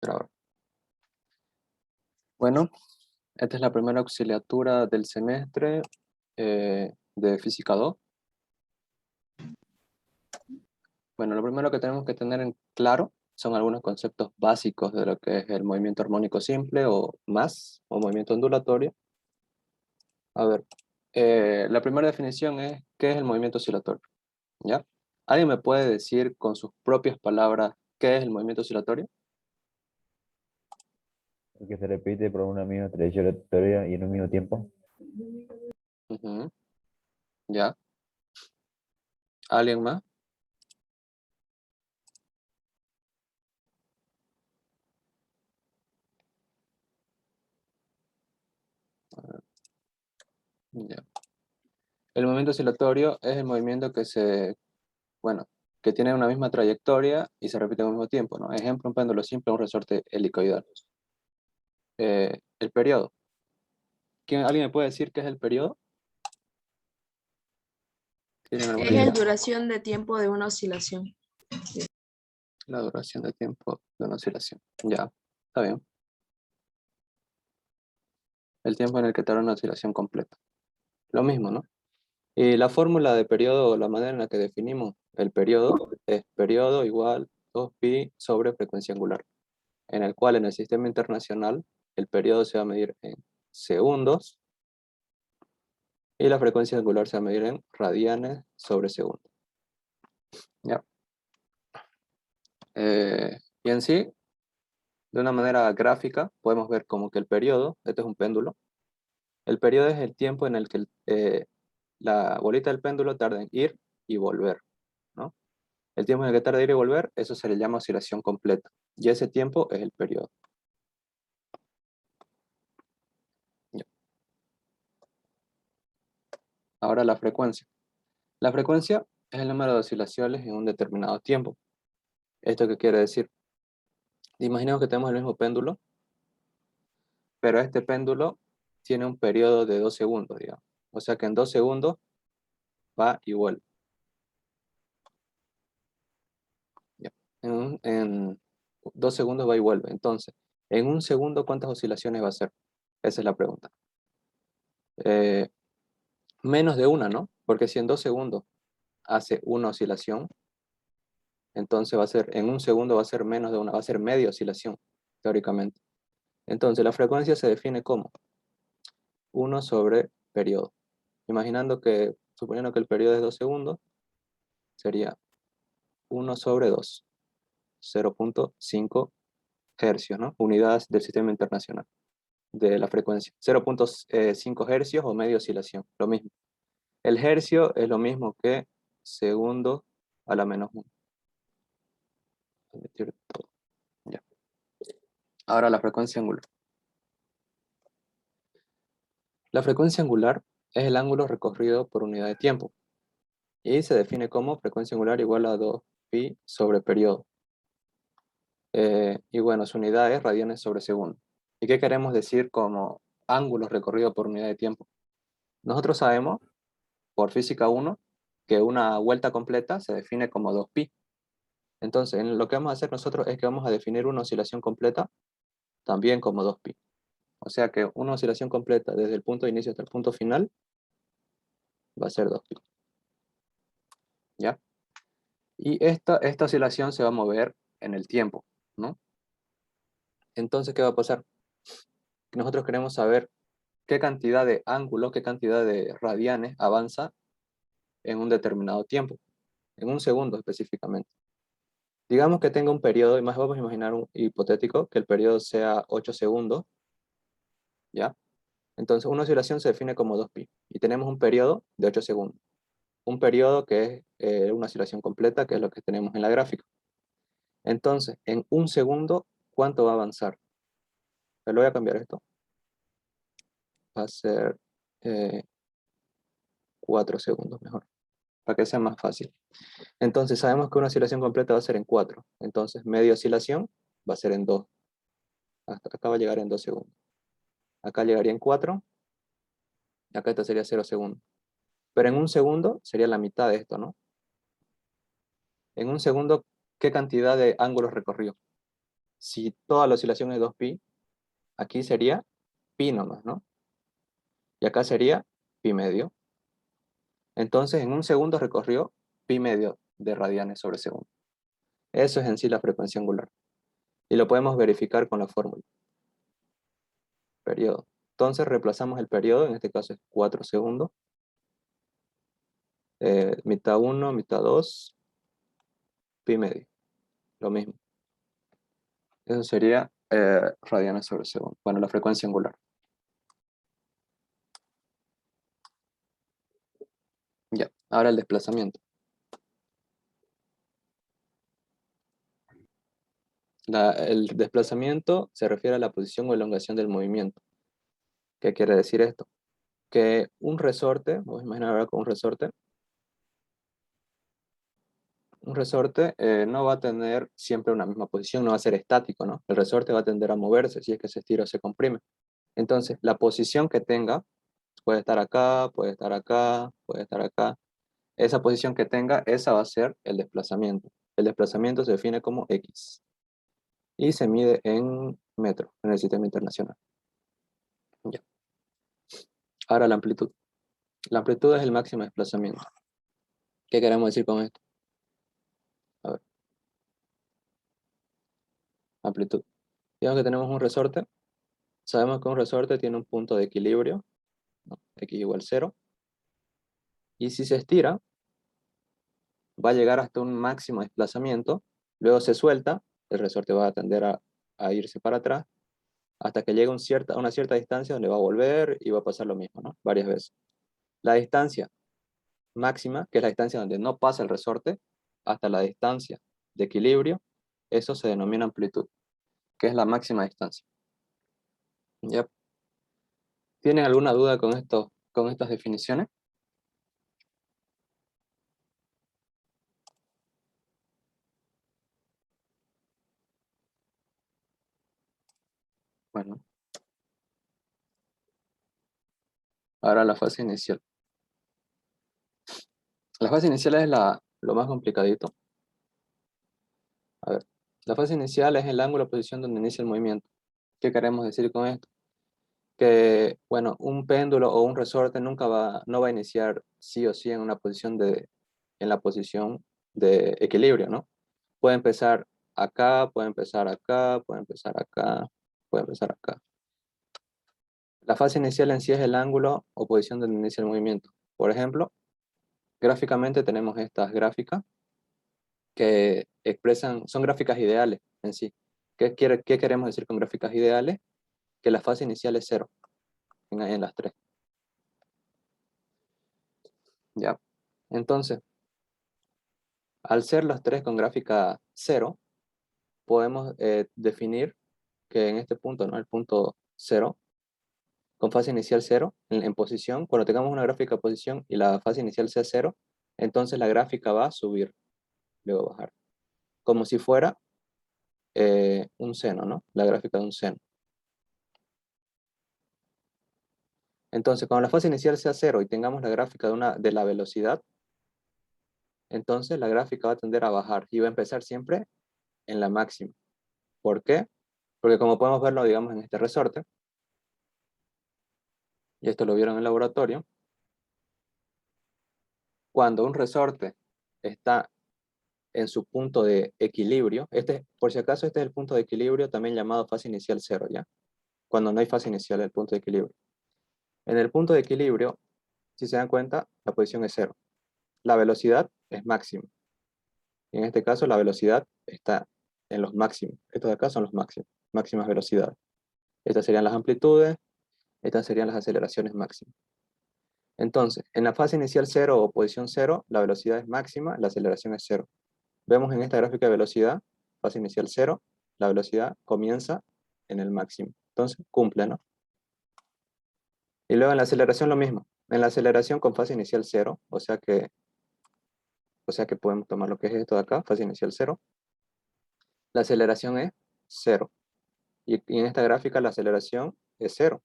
Grabar. Bueno, esta es la primera auxiliatura del semestre de Física 2. Bueno, lo primero que tenemos que tener en claro son algunos conceptos básicos de lo que es el movimiento armónico simple o más, o movimiento ondulatorio. A ver, la primera definición es ¿qué es el movimiento oscilatorio? ¿Ya? ¿Alguien me puede decir con sus propias palabras qué es el movimiento oscilatorio? Que se repite por una misma trayectoria y en un mismo tiempo. Ujú. ¿Ya? ¿Alguien más? Ya. El movimiento oscilatorio es el movimiento que tiene una misma trayectoria y se repite al mismo tiempo, ¿no? Ejemplo, un péndulo simple, un resorte helicoidal. El periodo. ¿Alguien me puede decir qué es el periodo? ¿Tienen alguna Es la idea? duración de tiempo de una oscilación. La duración de tiempo de una oscilación. Ya, está bien. El tiempo en el que tarda una oscilación completa. Lo mismo, ¿no? Y la fórmula de periodo, o la manera en la que definimos el periodo, es periodo igual 2pi sobre frecuencia angular, en el cual en el sistema internacional el periodo se va a medir en segundos y la frecuencia angular se va a medir en radianes sobre segundo. ¿Ya? Y en sí, de una manera gráfica, podemos ver como que el periodo, este es un péndulo, el periodo es el tiempo en el que la bolita del péndulo tarda en ir y volver, ¿no? El tiempo en el que tarda en ir y volver, eso se le llama oscilación completa, y ese tiempo es el periodo. ¿Ya? Ahora la frecuencia. La frecuencia es el número de oscilaciones en un determinado tiempo. ¿Esto qué quiere decir? Imaginemos que tenemos el mismo péndulo, pero este péndulo tiene un periodo de 2 segundos, digamos. O sea que en 2 segundos va y vuelve. Ya. En 2 segundos va y vuelve. Entonces, en un segundo, ¿cuántas oscilaciones va a hacer? Esa es la pregunta. Menos de una, ¿no? Porque si en 2 segundos hace una oscilación, entonces en un segundo va a ser menos de una, va a ser media oscilación, teóricamente. Entonces, la frecuencia se define como 1 sobre periodo. Suponiendo que el periodo es 2 segundos, sería 1 sobre 2, 0.5 hercios, ¿no? Unidades del sistema internacional de la frecuencia. 0.5 hercios o media oscilación, lo mismo. El hercio es lo mismo que segundo a la menos 1. Ya. Ahora la frecuencia angular. La frecuencia angular es el ángulo recorrido por unidad de tiempo y se define como frecuencia angular igual a 2pi sobre periodo. Y bueno, su unidad es radianes sobre segundo. ¿Y qué queremos decir como ángulo recorrido por unidad de tiempo? Nosotros sabemos, por física 1, que una vuelta completa se define como 2pi. Entonces, lo que vamos a hacer nosotros es que vamos a definir una oscilación completa también como 2pi. O sea que una oscilación completa desde el punto de inicio hasta el punto final va a ser 2pi. ¿Ya? Y esta oscilación se va a mover en el tiempo, ¿no? Entonces, ¿qué va a pasar? Nosotros queremos saber qué cantidad de ángulos, qué cantidad de radianes avanza en un determinado tiempo, en un segundo específicamente. Digamos que tenga un periodo, y más vamos a imaginar un hipotético, que el periodo sea 8 segundos, ¿ya? Entonces, una oscilación se define como 2pi, y tenemos un periodo de 8 segundos. Un periodo que es una oscilación completa, que es lo que tenemos en la gráfica. Entonces, en un segundo, ¿cuánto va a avanzar? Pero voy a cambiar esto. Va a ser 4 segundos mejor, para que sea más fácil. Entonces, sabemos que una oscilación completa va a ser en 4. Entonces, media oscilación va a ser en 2. Acá va a llegar en 2 segundos. Acá llegaría en 4. Y acá esto sería 0 segundos. Pero en un segundo sería la mitad de esto, ¿no? En un segundo, ¿qué cantidad de ángulos recorrió? si toda la oscilación es 2pi, aquí sería pi nomás, ¿no? Y acá sería pi medio. Entonces, en un segundo recorrió pi medio de radianes sobre segundo. Eso es en sí la frecuencia angular. Y lo podemos verificar con la fórmula. Periodo. Entonces, reemplazamos el periodo, en este caso es 4 segundos. Mitad 1, mitad 2, pi medio. Lo mismo. Eso sería radianes sobre segundo. Bueno, la frecuencia angular. Ya, ahora el desplazamiento. El desplazamiento se refiere a la posición o elongación del movimiento. ¿Qué quiere decir esto? Que un resorte, vamos a imaginar ahora con un resorte no va a tener siempre una misma posición, no va a ser estático, ¿no? El resorte va a tender a moverse si es que se estira o se comprime. Entonces, la posición que tenga puede estar acá, puede estar acá, puede estar acá. Esa posición que tenga, esa va a ser el desplazamiento. El desplazamiento se define como X y se mide en metros en el sistema internacional. Ya. Ahora la amplitud. La amplitud es el máximo desplazamiento. ¿Qué queremos decir con esto? A ver, amplitud. Digamos que tenemos un resorte. Sabemos que un resorte tiene un punto de equilibrio, ¿no? X igual 0. Y si se estira, va a llegar hasta un máximo desplazamiento. Luego se suelta, el resorte va a tender a irse para atrás, hasta que llegue a una cierta distancia donde va a volver y va a pasar lo mismo, ¿no? Varias veces. La distancia máxima, que es la distancia donde no pasa el resorte, hasta la distancia de equilibrio, eso se denomina amplitud, que es la máxima distancia. ¿Ya? ¿Tienen alguna duda con estas definiciones? Bueno, ahora la fase inicial. La fase inicial es lo más complicadito. A ver, la fase inicial es el ángulo o posición donde inicia el movimiento. ¿Qué queremos decir con esto? Que, bueno, un péndulo o un resorte no va a iniciar sí o sí en en la posición de equilibrio, ¿no? Puede empezar acá, puede empezar acá, puede empezar acá, puede empezar acá. La fase inicial en sí es el ángulo o posición donde inicia el movimiento. Por ejemplo, gráficamente tenemos estas gráficas que son gráficas ideales en sí. ¿Qué queremos decir con gráficas ideales? Que la fase inicial es 0 en las tres. ¿Ya? Entonces, al ser las tres con gráfica 0, podemos definir que en este punto, ¿no? El punto 0, con fase inicial 0, en posición, cuando tengamos una gráfica de posición y la fase inicial sea 0, entonces la gráfica va a subir, luego bajar. Como si fuera un seno, ¿no? La gráfica de un seno. Entonces, cuando la fase inicial sea 0 y tengamos la gráfica de la velocidad, entonces la gráfica va a tender a bajar y va a empezar siempre en la máxima. ¿Por qué? Porque como podemos verlo, digamos, en este resorte, y esto lo vieron en el laboratorio, cuando un resorte está en su punto de equilibrio, por si acaso este es el punto de equilibrio también llamado fase inicial 0, ¿ya? Cuando no hay fase inicial, el punto de equilibrio. En el punto de equilibrio, si se dan cuenta, la posición es 0. La velocidad es máxima. Y en este caso la velocidad está en los máximos. Estos de acá son los máximos, máximas velocidades. Estas serían las amplitudes, estas serían las aceleraciones máximas. Entonces, en la fase inicial 0 o posición 0, la velocidad es máxima, la aceleración es 0. Vemos en esta gráfica de velocidad, fase inicial 0, la velocidad comienza en el máximo. Entonces, cumple, ¿no? Y luego en la aceleración lo mismo. En la aceleración con fase inicial 0, o sea que podemos tomar lo que es esto de acá, fase inicial 0. La aceleración es 0. Y en esta gráfica la aceleración es 0.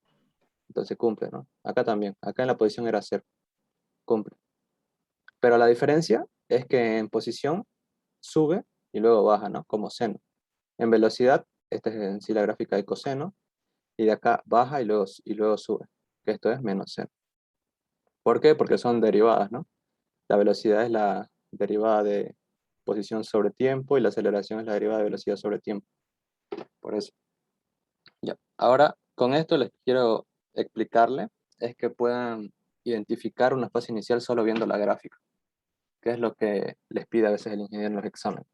Entonces cumple, ¿no? Acá también. Acá en la posición era 0. Cumple. Pero la diferencia es que en posición sube y luego baja, ¿no? Como seno. En velocidad esta es en sí la gráfica de coseno, y de acá baja y luego sube, que esto es menos cero. ¿Por qué? Porque son derivadas, ¿no? La velocidad es la derivada de posición sobre tiempo y la aceleración es la derivada de velocidad sobre tiempo. Por eso. Ya. Ahora, con esto les quiero explicarle, es que puedan identificar una fase inicial solo viendo la gráfica, que es lo que les pide a veces el ingeniero en los exámenes.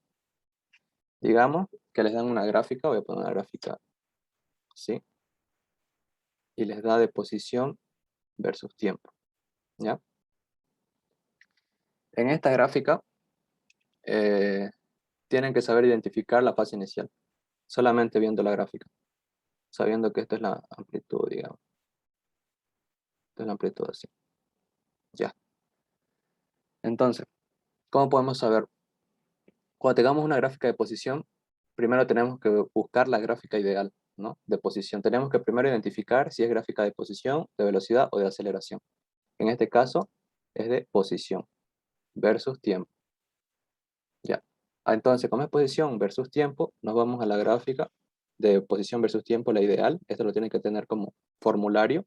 Digamos que les dan una gráfica, voy a poner una gráfica así, y les da de posición versus tiempo, ¿ya? En esta gráfica eh, tienen que saber identificar la fase inicial, solamente viendo la gráfica, sabiendo que esta es la amplitud, digamos. Esta es la amplitud así, ya. Entonces, ¿cómo podemos saber? Cuando tengamos una gráfica de posición, primero tenemos que buscar la gráfica ideal, ¿no? De posición. Tenemos que primero identificar si es gráfica de posición, de velocidad o de aceleración. En este caso, es de posición versus tiempo. Ya. Entonces, como es posición versus tiempo, nos vamos a la gráfica de posición versus tiempo, la ideal. Esto lo tienen que tener como formulario.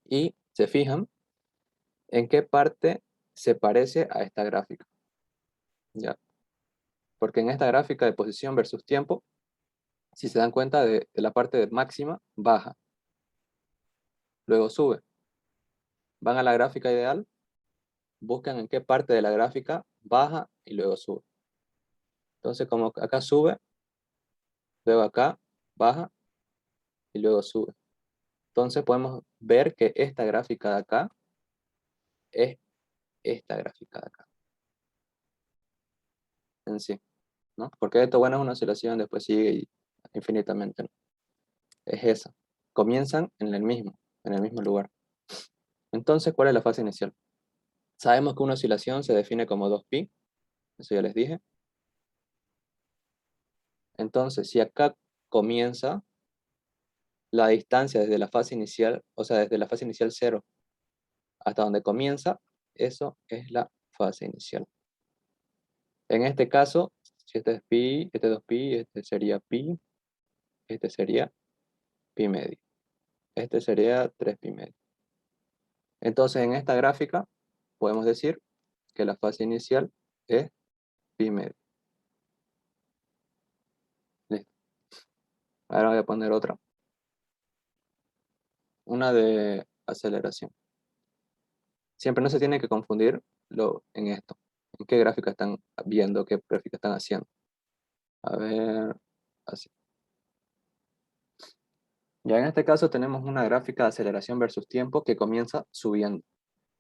Y se fijan en qué parte se parece a esta gráfica. ¿Ya? Porque en esta gráfica de posición versus tiempo, si se dan cuenta de la parte máxima, baja, luego sube. Van a la gráfica ideal, buscan en qué parte de la gráfica baja y luego sube. Entonces, como acá sube, luego acá baja y luego sube. Entonces podemos ver que esta gráfica de acá es esta gráfica de acá en sí, ¿no? Porque esto, bueno, es una oscilación, después sigue y infinitamente, ¿no? Es esa. Comienzan en el mismo lugar. Entonces, ¿cuál es la fase inicial? Sabemos que una oscilación se define como 2pi, eso ya les dije. Entonces, si acá comienza la distancia desde la fase inicial, o sea, desde la fase inicial 0 hasta donde comienza, eso es la fase inicial. En este caso, si este es pi, este es 2pi, este sería pi, este sería pi medio. Este sería 3pi medio. Entonces, en esta gráfica, podemos decir que la fase inicial es pi medio. Listo. Ahora voy a poner otra. Una de aceleración. Siempre no se tiene que confundir en esto. ¿En qué gráfica están viendo? ¿Qué gráfica están haciendo? A ver, así. Ya en este caso tenemos una gráfica de aceleración versus tiempo que comienza subiendo.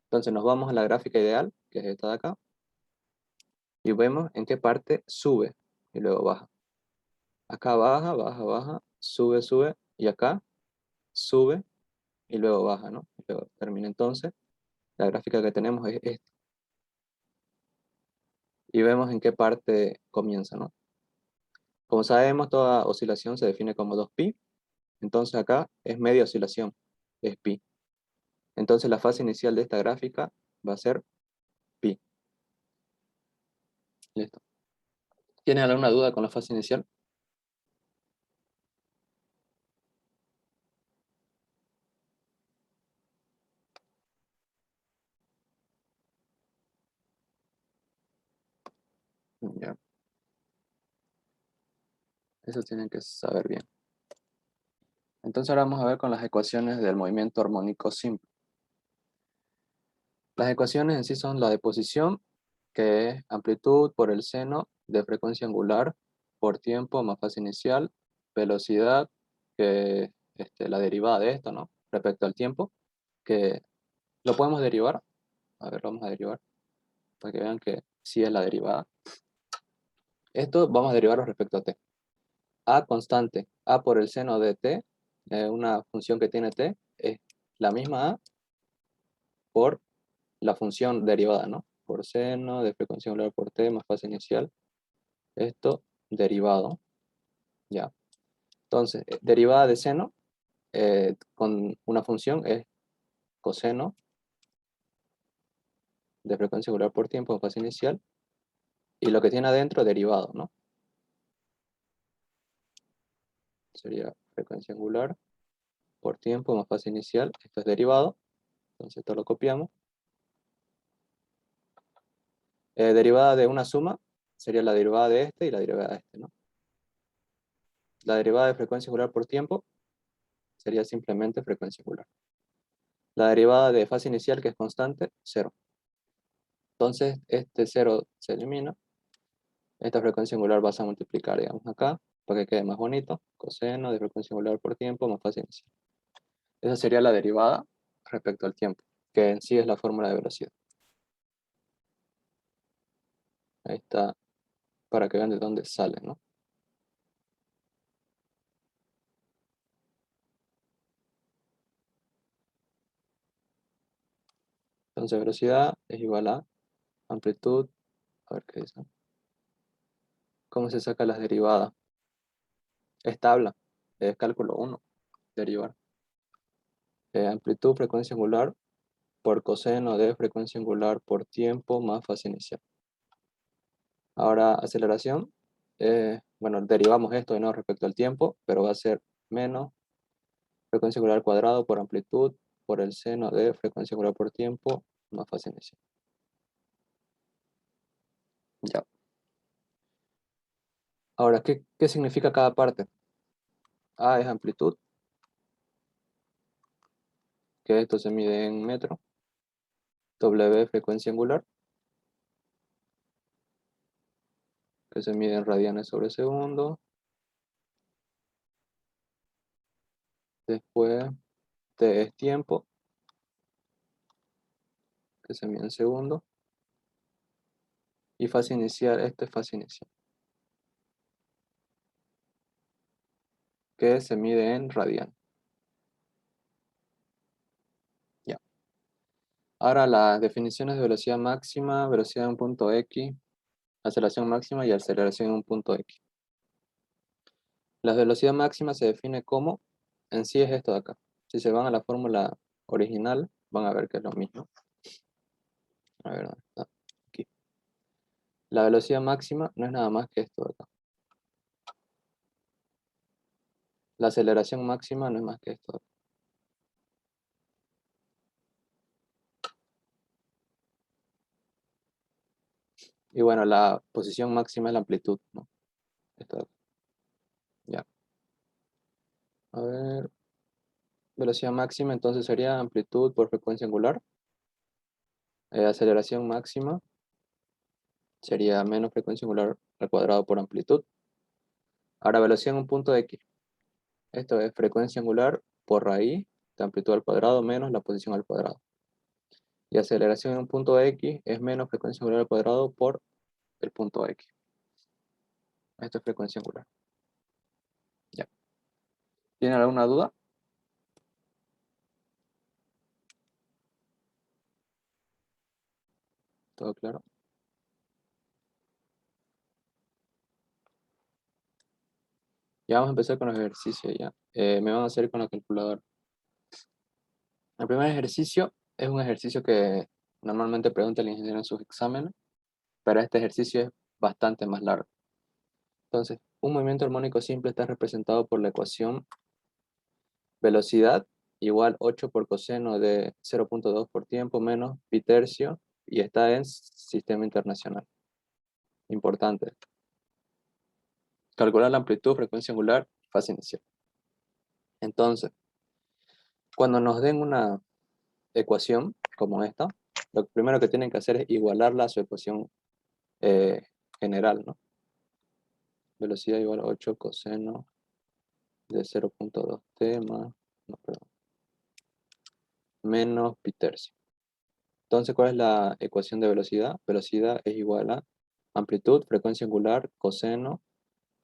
Entonces nos vamos a la gráfica ideal, que es esta de acá, y vemos en qué parte sube y luego baja. Acá baja, baja, baja, sube, sube, y acá sube y luego baja, ¿no? Y luego termina entonces. La gráfica que tenemos es esta. Y vemos en qué parte comienza, ¿no? Como sabemos, toda oscilación se define como 2pi. Entonces acá es media oscilación, es pi. Entonces la fase inicial de esta gráfica va a ser pi. Listo. ¿Tienen alguna duda con la fase inicial? Ya. Eso tienen que saber bien. Entonces ahora vamos a ver con las ecuaciones del movimiento armónico simple. Las ecuaciones en sí son la de posición, que es amplitud por el seno de frecuencia angular por tiempo más fase inicial, velocidad, que es la derivada de esto, ¿no? Respecto al tiempo, que lo podemos derivar. A ver, lo vamos a derivar para que vean que sí es la derivada. Esto vamos a derivarlo respecto a t. A constante, a por el seno de t, una función que tiene t, es la misma a por la función derivada, ¿no? Por seno de frecuencia angular por t más fase inicial. Esto derivado, ya. Entonces, derivada de seno con una función es coseno de frecuencia angular por tiempo más fase inicial. Y lo que tiene adentro, derivado, ¿no? sería frecuencia angular por tiempo más fase inicial. Esto es derivado, entonces esto lo copiamos. Derivada de una suma sería la derivada de este y la derivada de este, ¿no? La derivada de frecuencia angular por tiempo sería simplemente frecuencia angular. La derivada de fase inicial, que es constante, 0. Entonces, este 0 se elimina. Esta frecuencia angular vas a multiplicar, digamos, acá, para que quede más bonito. Coseno de frecuencia angular por tiempo más fase inicial. Esa sería la derivada respecto al tiempo, que en sí es la fórmula de velocidad. Ahí está, para que vean de dónde sale, ¿no? Entonces, velocidad es igual a amplitud. A ver qué dice. ¿Cómo se saca las derivadas? Es tabla, es cálculo 1, derivar. Amplitud, frecuencia angular, por coseno de frecuencia angular por tiempo más fase inicial. Ahora, aceleración. Bueno, derivamos esto de nuevo respecto al tiempo, pero va a ser menos frecuencia angular al cuadrado por amplitud por el seno de frecuencia angular por tiempo más fase inicial. Ya. Ahora, ¿qué significa cada parte? A es amplitud, que esto se mide en metro. W frecuencia angular, que se mide en radianes sobre segundo. Después T es tiempo, que se mide en segundo. Y fase inicial, este es fase inicial, que se mide en radianes. Ya. Ahora las definiciones de velocidad máxima, velocidad en un punto X, aceleración máxima y aceleración en un punto X. La velocidad máxima se define como, en sí es esto de acá. Si se van a la fórmula original, van a ver que es lo mismo. A ver, ¿dónde está? Aquí. La velocidad máxima no es nada más que esto de acá. La aceleración máxima no es más que esto de acá. Y bueno, la posición máxima es la amplitud, ¿no? Esto de acá. Ya. A ver. Velocidad máxima entonces sería amplitud por frecuencia angular. Aceleración máxima sería menos frecuencia angular al cuadrado por amplitud. Ahora velocidad en un punto X. Esto es frecuencia angular por raíz de amplitud al cuadrado menos la posición al cuadrado. Y aceleración en un punto X es menos frecuencia angular al cuadrado por el punto X. Esto es frecuencia angular. Ya. ¿Tienen alguna duda? ¿Todo claro? Ya vamos a empezar con los ejercicios ya. Me van a hacer con la calculadora. El primer ejercicio es un ejercicio que normalmente pregunta el ingeniero en sus exámenes, pero este ejercicio es bastante más largo. Entonces, un movimiento armónico simple está representado por la ecuación velocidad igual 8 por coseno de 0.2 por tiempo menos pi tercio, y está en sistema internacional. Importante. Calcular la amplitud, frecuencia angular, fase inicial. Entonces, cuando nos den una ecuación como esta, lo primero que tienen que hacer es igualarla a su ecuación general, ¿no? Velocidad igual a 8 coseno de 0.2t más, no, perdón, menos pi tercio. Entonces, ¿cuál es la ecuación de velocidad? Velocidad es igual a amplitud, frecuencia angular, coseno,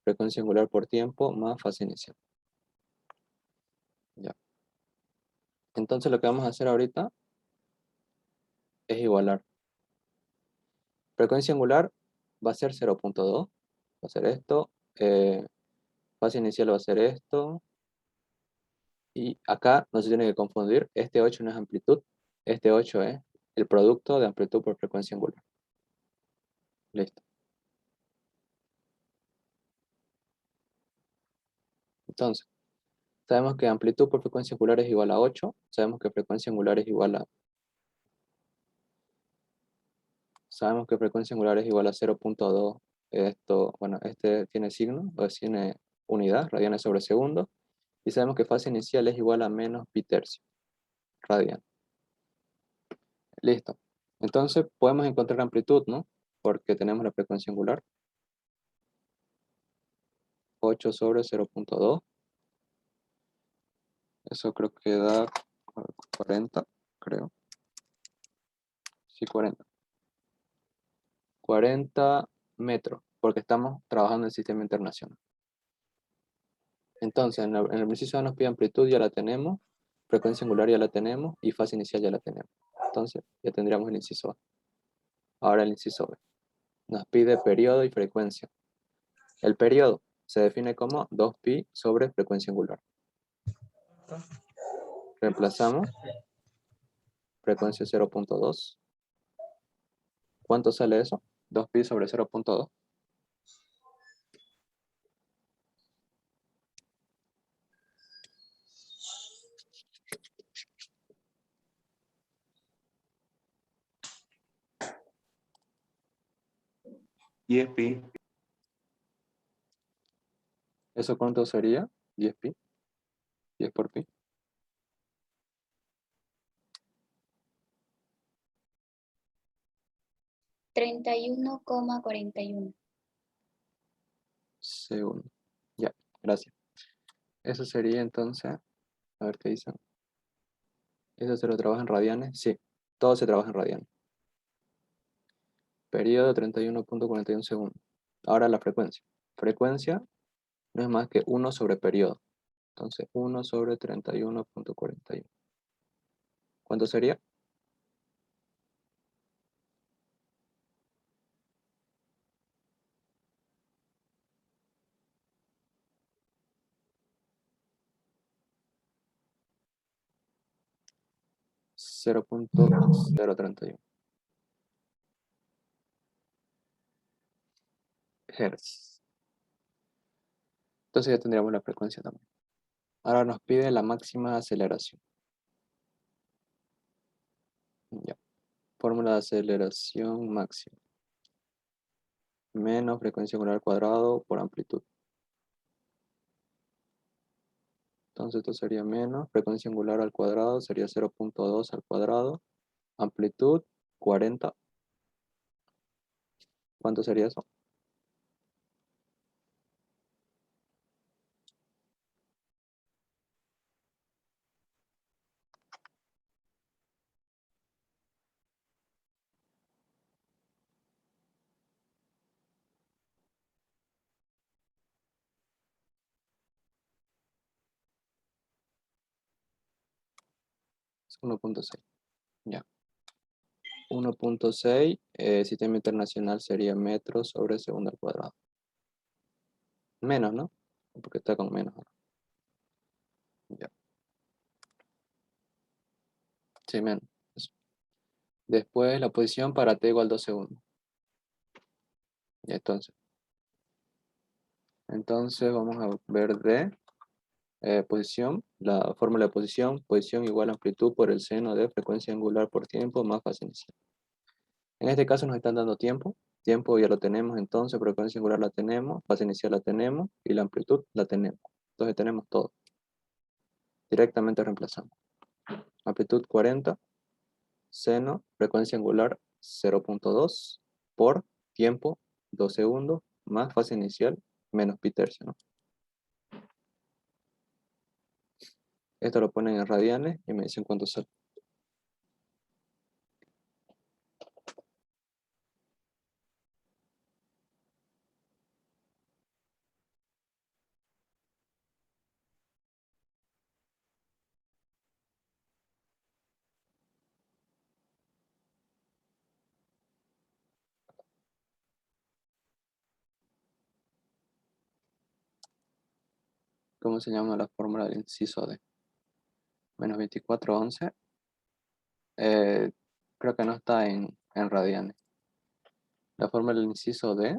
frecuencia angular por tiempo, más fase inicial. Ya. Entonces, lo que vamos a hacer ahorita es igualar. Frecuencia angular va a ser 0.2, va a ser esto. Fase inicial va a ser esto. Y acá no se tiene que confundir, este 8 no es amplitud, este 8 es el producto de amplitud por frecuencia angular. Listo. Entonces, sabemos que amplitud por frecuencia angular es igual a 8. Sabemos que frecuencia angular es igual a... Sabemos que frecuencia angular es igual a 0.2. Esto, bueno, este tiene signo, o tiene unidad, radianes sobre segundo. Y sabemos que fase inicial es igual a menos pi tercio, radian. Listo. Entonces podemos encontrar amplitud, ¿no? Porque tenemos la frecuencia angular. 8 sobre 0.2. Eso creo que da 40, creo. Sí, 40. 40 metros, porque estamos trabajando en el sistema internacional. Entonces, en el inciso A nos pide amplitud, ya la tenemos. Frecuencia angular ya la tenemos. Y fase inicial ya la tenemos. Entonces, ya tendríamos el inciso A. Ahora el inciso B. Nos pide periodo y frecuencia. El periodo se define como 2pi sobre frecuencia angular. Reemplazamos frecuencia 0.2. ¿Cuánto sale eso? 2pi sobre 0.2. ESP. ¿Eso cuánto sería? 10pi. 10 por pi. 31,41. Segundo. Ya, gracias. Eso sería entonces, a ver qué dicen. ¿Eso se lo trabaja en radianes? Sí, todo se trabaja en radianes. Periodo 31.41 segundos. Ahora la frecuencia. Frecuencia no es más que 1 sobre periodo. Entonces 1 sobre 31.41. ¿Cuánto sería? 0.031 Hz. Entonces ya tendríamos la frecuencia también. Ahora nos pide la máxima aceleración. Ya. Fórmula de aceleración máxima. Menos frecuencia angular al cuadrado por amplitud. Entonces esto sería menos frecuencia angular al cuadrado, sería 0.2 al cuadrado. Amplitud 40. ¿Cuánto sería eso? Es 1.6. Ya. 1.6, sistema internacional sería metros sobre segundo al cuadrado. Menos, ¿no? Porque está con menos. Ya. Sí, menos. Eso. Después la posición para t igual 2 segundos. Ya, entonces vamos a ver de posición, la fórmula de posición igual a amplitud por el seno de frecuencia angular por tiempo más fase inicial. En este caso nos están dando tiempo ya lo tenemos, entonces frecuencia angular la tenemos, fase inicial la tenemos y la amplitud la tenemos. Entonces tenemos todo. Directamente reemplazamos. Amplitud 40, seno, frecuencia angular 0.2 por tiempo 2 segundos más fase inicial menos pi tercio, ¿no? Esto lo ponen en radianes y me dicen cuánto sale. ¿Cómo se llama la fórmula del inciso D? Menos 2411. Creo que no está en radianes. La fórmula del inciso D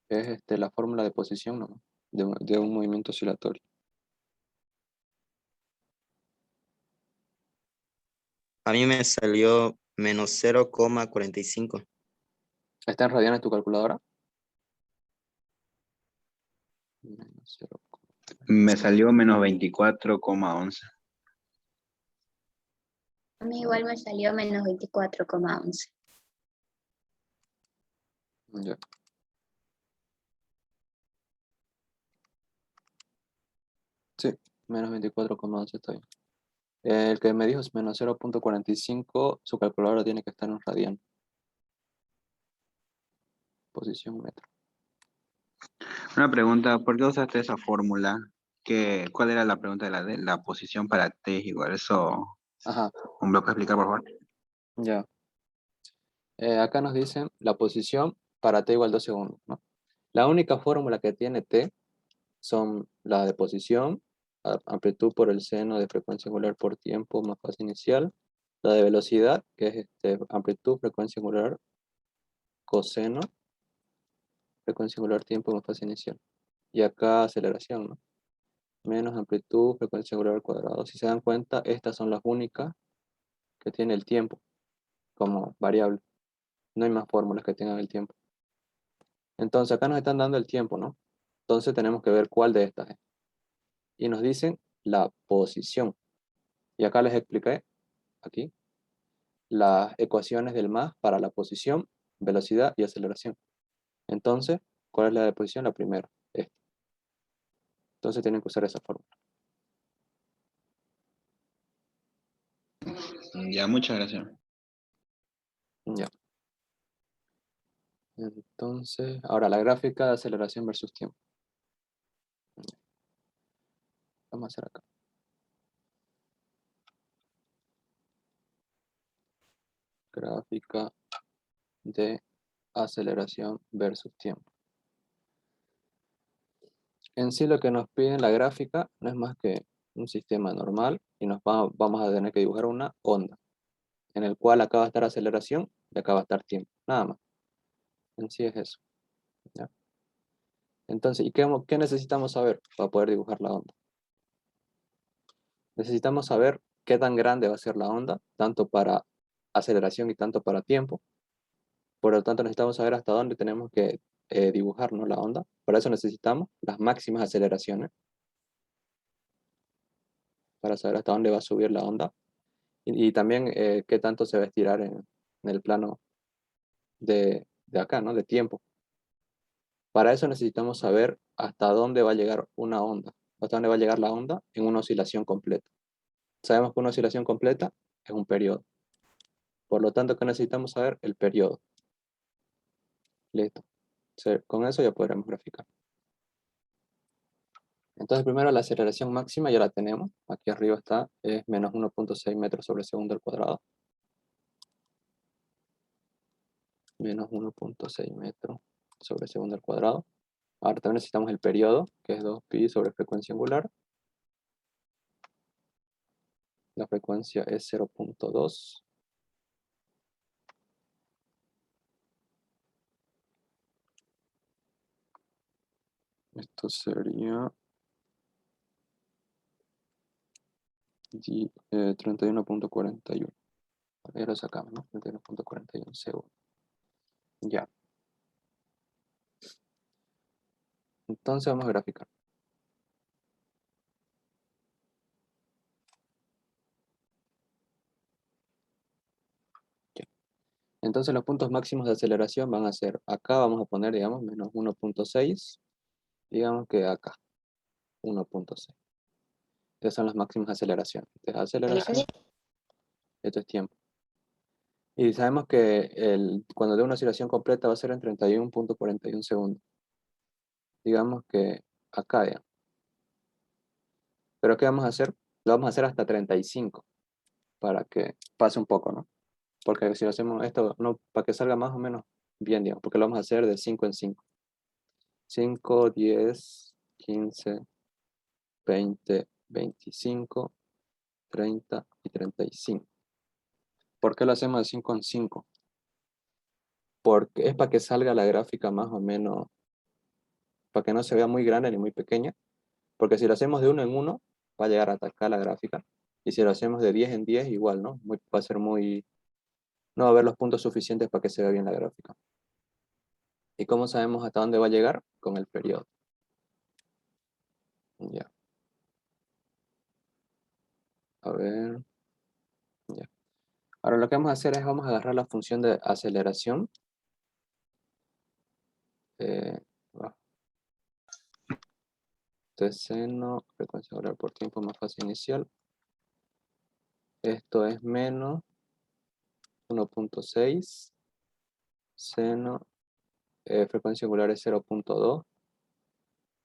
es la fórmula de posición, ¿no? de un movimiento oscilatorio. A mí me salió menos 0,45. ¿Está en radianes tu calculadora? Menos 0. Me salió menos 24,11. A mí igual me salió menos 24,11. Ya. Sí, menos 24,11 está bien. El que me dijo es menos 0,45, su calculadora tiene que estar en radian. Posición metro. Una pregunta, ¿por qué usaste esa fórmula? ¿Cuál era la pregunta de la posición para T igual? Eso, Ajá, ¿me lo puedes explicar, por favor? ya. Acá nos dicen la posición para t igual 2 segundos, ¿no? La única fórmula que tiene t son la de posición, amplitud por el seno de frecuencia angular por tiempo más fase inicial, la de velocidad, que es amplitud, frecuencia angular, coseno, frecuencia angular, tiempo más fase inicial. Y acá aceleración, ¿no? Menos amplitud, frecuencia angular al cuadrado. Si se dan cuenta, estas son las únicas que tiene el tiempo como variable. No hay más fórmulas que tengan el tiempo. Entonces acá nos están dando el tiempo, ¿no? Entonces tenemos que ver cuál de estas es. Y nos dicen la posición. Y acá les expliqué, aquí, las ecuaciones del más para la posición, velocidad y aceleración. Entonces, ¿cuál es la de posición? La primera, esta. Entonces tienen que usar esa fórmula. Ya, muchas gracias. Ya. Entonces, ahora la gráfica de aceleración versus tiempo. Vamos a hacer acá. Gráfica de aceleración versus tiempo. En sí lo que nos piden la gráfica no es más que un sistema normal y vamos a tener que dibujar una onda en el cual acá va a estar aceleración y acá va a estar tiempo, nada más. En sí es eso. ¿Ya? Entonces, ¿y qué necesitamos saber para poder dibujar la onda? Necesitamos saber qué tan grande va a ser la onda, tanto para aceleración y tanto para tiempo. Por lo tanto, necesitamos saber hasta dónde tenemos que dibujar, ¿no?, la onda. Para eso necesitamos las máximas aceleraciones, para saber hasta dónde va a subir la onda. Y también qué tanto se va a estirar en el plano de acá, ¿no?, de tiempo. Para eso necesitamos saber hasta dónde va a llegar una onda, hasta dónde va a llegar la onda en una oscilación completa. Sabemos que una oscilación completa es un periodo. Por lo tanto, ¿qué necesitamos saber? El periodo. Listo. Con eso ya podremos graficar. Entonces, primero la aceleración máxima ya la tenemos. Aquí arriba está, es menos 1,6 metros sobre segundo al cuadrado. Menos 1,6 metros sobre segundo al cuadrado. Ahora también necesitamos el periodo, que es 2pi sobre frecuencia angular. La frecuencia es 0,2. Esto sería 31,41. Ya lo sacamos, ¿no? 31,41 segundos. Ya. Entonces vamos a graficar. Ya. Entonces los puntos máximos de aceleración van a ser, acá vamos a poner, digamos, menos 1,6. Digamos que acá, 1,6. Estas son las máximas aceleraciones. Esta es aceleración, esto es tiempo. Y sabemos que cuando de una oscilación completa va a ser en 31,41 segundos. Digamos que acá ya. Pero ¿qué vamos a hacer? Lo vamos a hacer hasta 35 para que pase un poco, ¿no? Porque si lo hacemos esto, no, para que salga más o menos bien, digamos, porque lo vamos a hacer de 5 en 5. 5, 10, 15, 20, 25, 30 y 35. ¿Por qué lo hacemos de 5 en 5? Porque es para que salga la gráfica más o menos para que no se vea muy grande ni muy pequeña, porque si lo hacemos de 1 en 1, va a llegar a atacar la gráfica, y si lo hacemos de 10 en 10, igual, ¿no? Va a ser muy, no va a haber los puntos suficientes para que se vea bien la gráfica. ¿Y cómo sabemos hasta dónde va a llegar? Con el periodo. Ya. A ver. Ya. Ahora lo que vamos a hacer es, vamos a agarrar la función de aceleración. Ah, Entonces, seno, frecuencia angular por tiempo más fase inicial. Esto es menos 1.6. Seno, frecuencia angular es 0.2.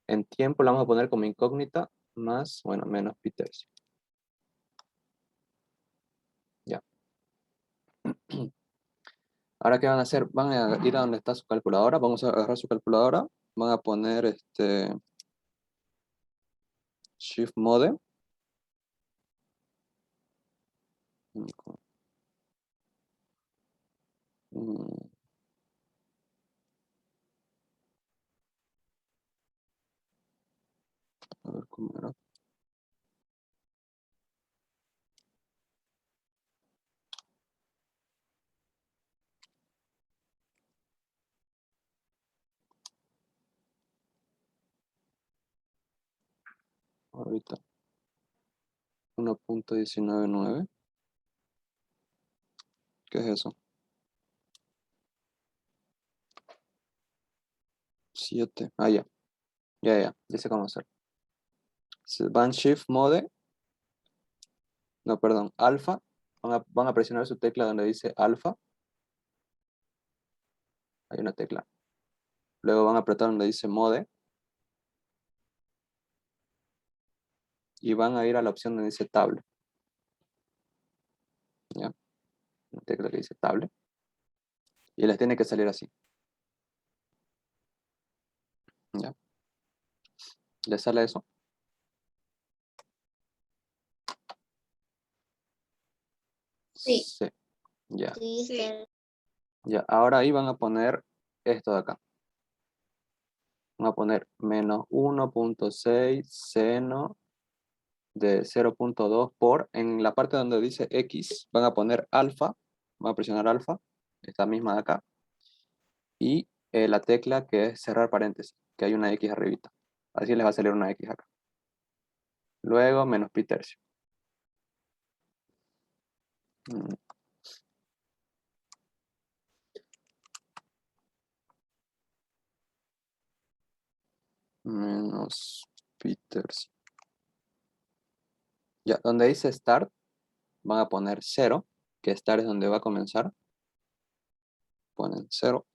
En tiempo la vamos a poner como incógnita, más, bueno, menos pi tercio. Ya. Ahora, ¿qué van a hacer? Van a ir a donde está su calculadora. Vamos a agarrar su calculadora. Van a poner Shift Mode. Mm, A ver cómo era. Ahorita. 1.199. ¿Qué es eso? 7. Ah, ya. Ya sé cómo hacer. Van Shift Mode. No, perdón. Alfa. Van a presionar su tecla donde dice alfa. Hay una tecla. Luego van a apretar donde dice Mode. Y van a ir a la opción donde dice Table. ¿Ya? Una tecla que dice Table. Y les tiene que salir así. ¿Ya? ¿Les sale eso? Sí. Sí. Ya. Sí, Sí. está. Ya. Ahora ahí van a poner esto de acá. Van a poner menos 1.6 seno de 0.2 por, en la parte donde dice X, van a poner alfa, van a presionar alfa, esta misma de acá, y la tecla que es cerrar paréntesis, que hay una X arribita. Así les va a salir una X acá. Luego menos pi tercio. Mm, Menos pi tercio. Ya, donde dice start, van a poner 0, que start es donde va a comenzar. Ponen 0.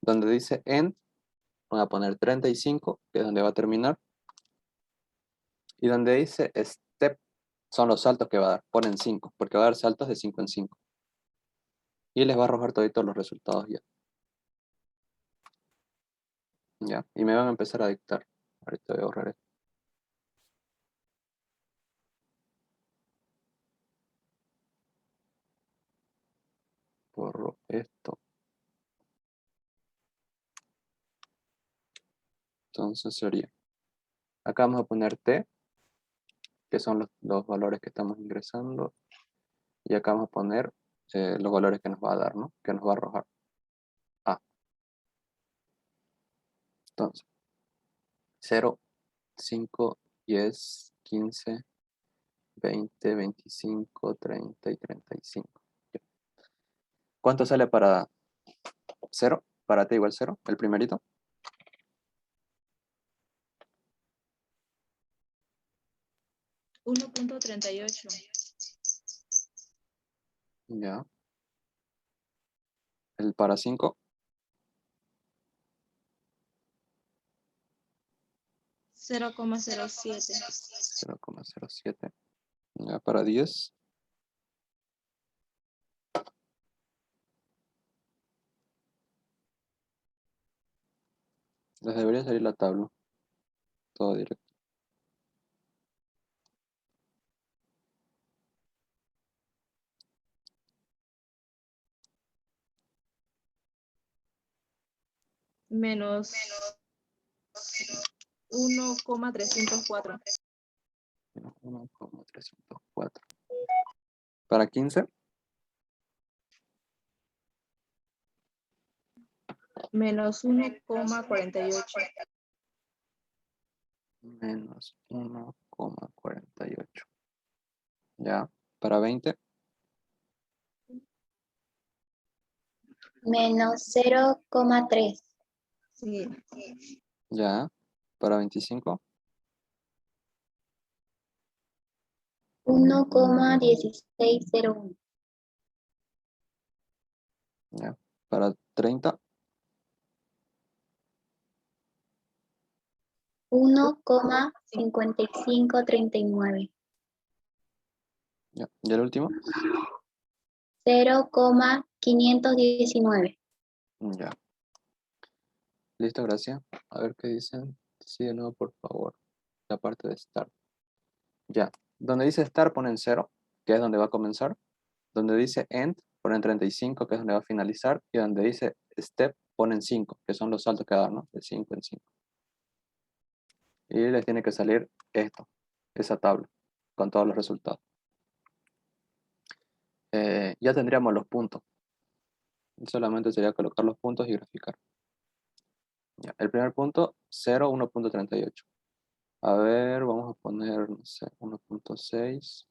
Donde dice end, van a poner 35, que es donde va a terminar. Y donde dice step, son los saltos que va a dar. Ponen 5, porque va a dar saltos de 5 en 5. Y les va a arrojar toditos los resultados ya. Ya. Y me van a empezar a dictar. Ahorita voy a borrar esto. Borro esto. Entonces sería. Acá vamos a poner T, que son los valores que estamos ingresando. Y acá vamos a poner los valores que nos va a dar, ¿no? Que nos va a arrojar. A. Entonces, 0, 5, 10, 15, 20, 25, 30 y 35. Ya. ¿Cuánto sale para 0? Para T igual 0, el primerito. 1.38. Ya. El para 5. 0,07. 0,07. Ya para 10. Les debería salir la tabla. Todo directo. Menos 1,304. Menos 1,304. Para 15. Menos 1,48. Menos 1,48. Ya. Para 20. Menos 0,3. Sí. Ya. Para 25. 1,1601. Ya. Para 30. 1,5539. Ya. Y el último. 0,519. Ya. Listo, gracias. A ver qué dicen. Sí, de nuevo, por favor. La parte de start. Ya. Donde dice start ponen 0, que es donde va a comenzar. Donde dice end ponen 35, que es donde va a finalizar. Y donde dice step ponen 5, que son los saltos que va a dar, ¿no? De 5 en 5. Y les tiene que salir esto, esa tabla, con todos los resultados. Ya tendríamos los puntos. Solamente sería colocar los puntos y graficar. Ya. El primer punto, 0, 1,38. A ver, vamos a poner, no sé, 1,6,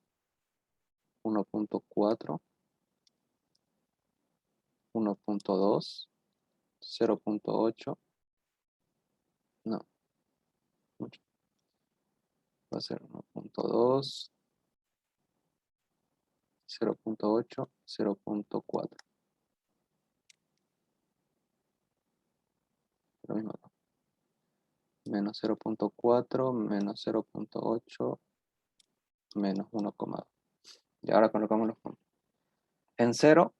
1,4, 1,2, 0,8. No, mucho. Va a ser 1,2, 0,8, 0,4. Lo mismo acá. Menos 0,4, menos 0,8, menos 1,2. Y ahora colocamos los puntos. En 0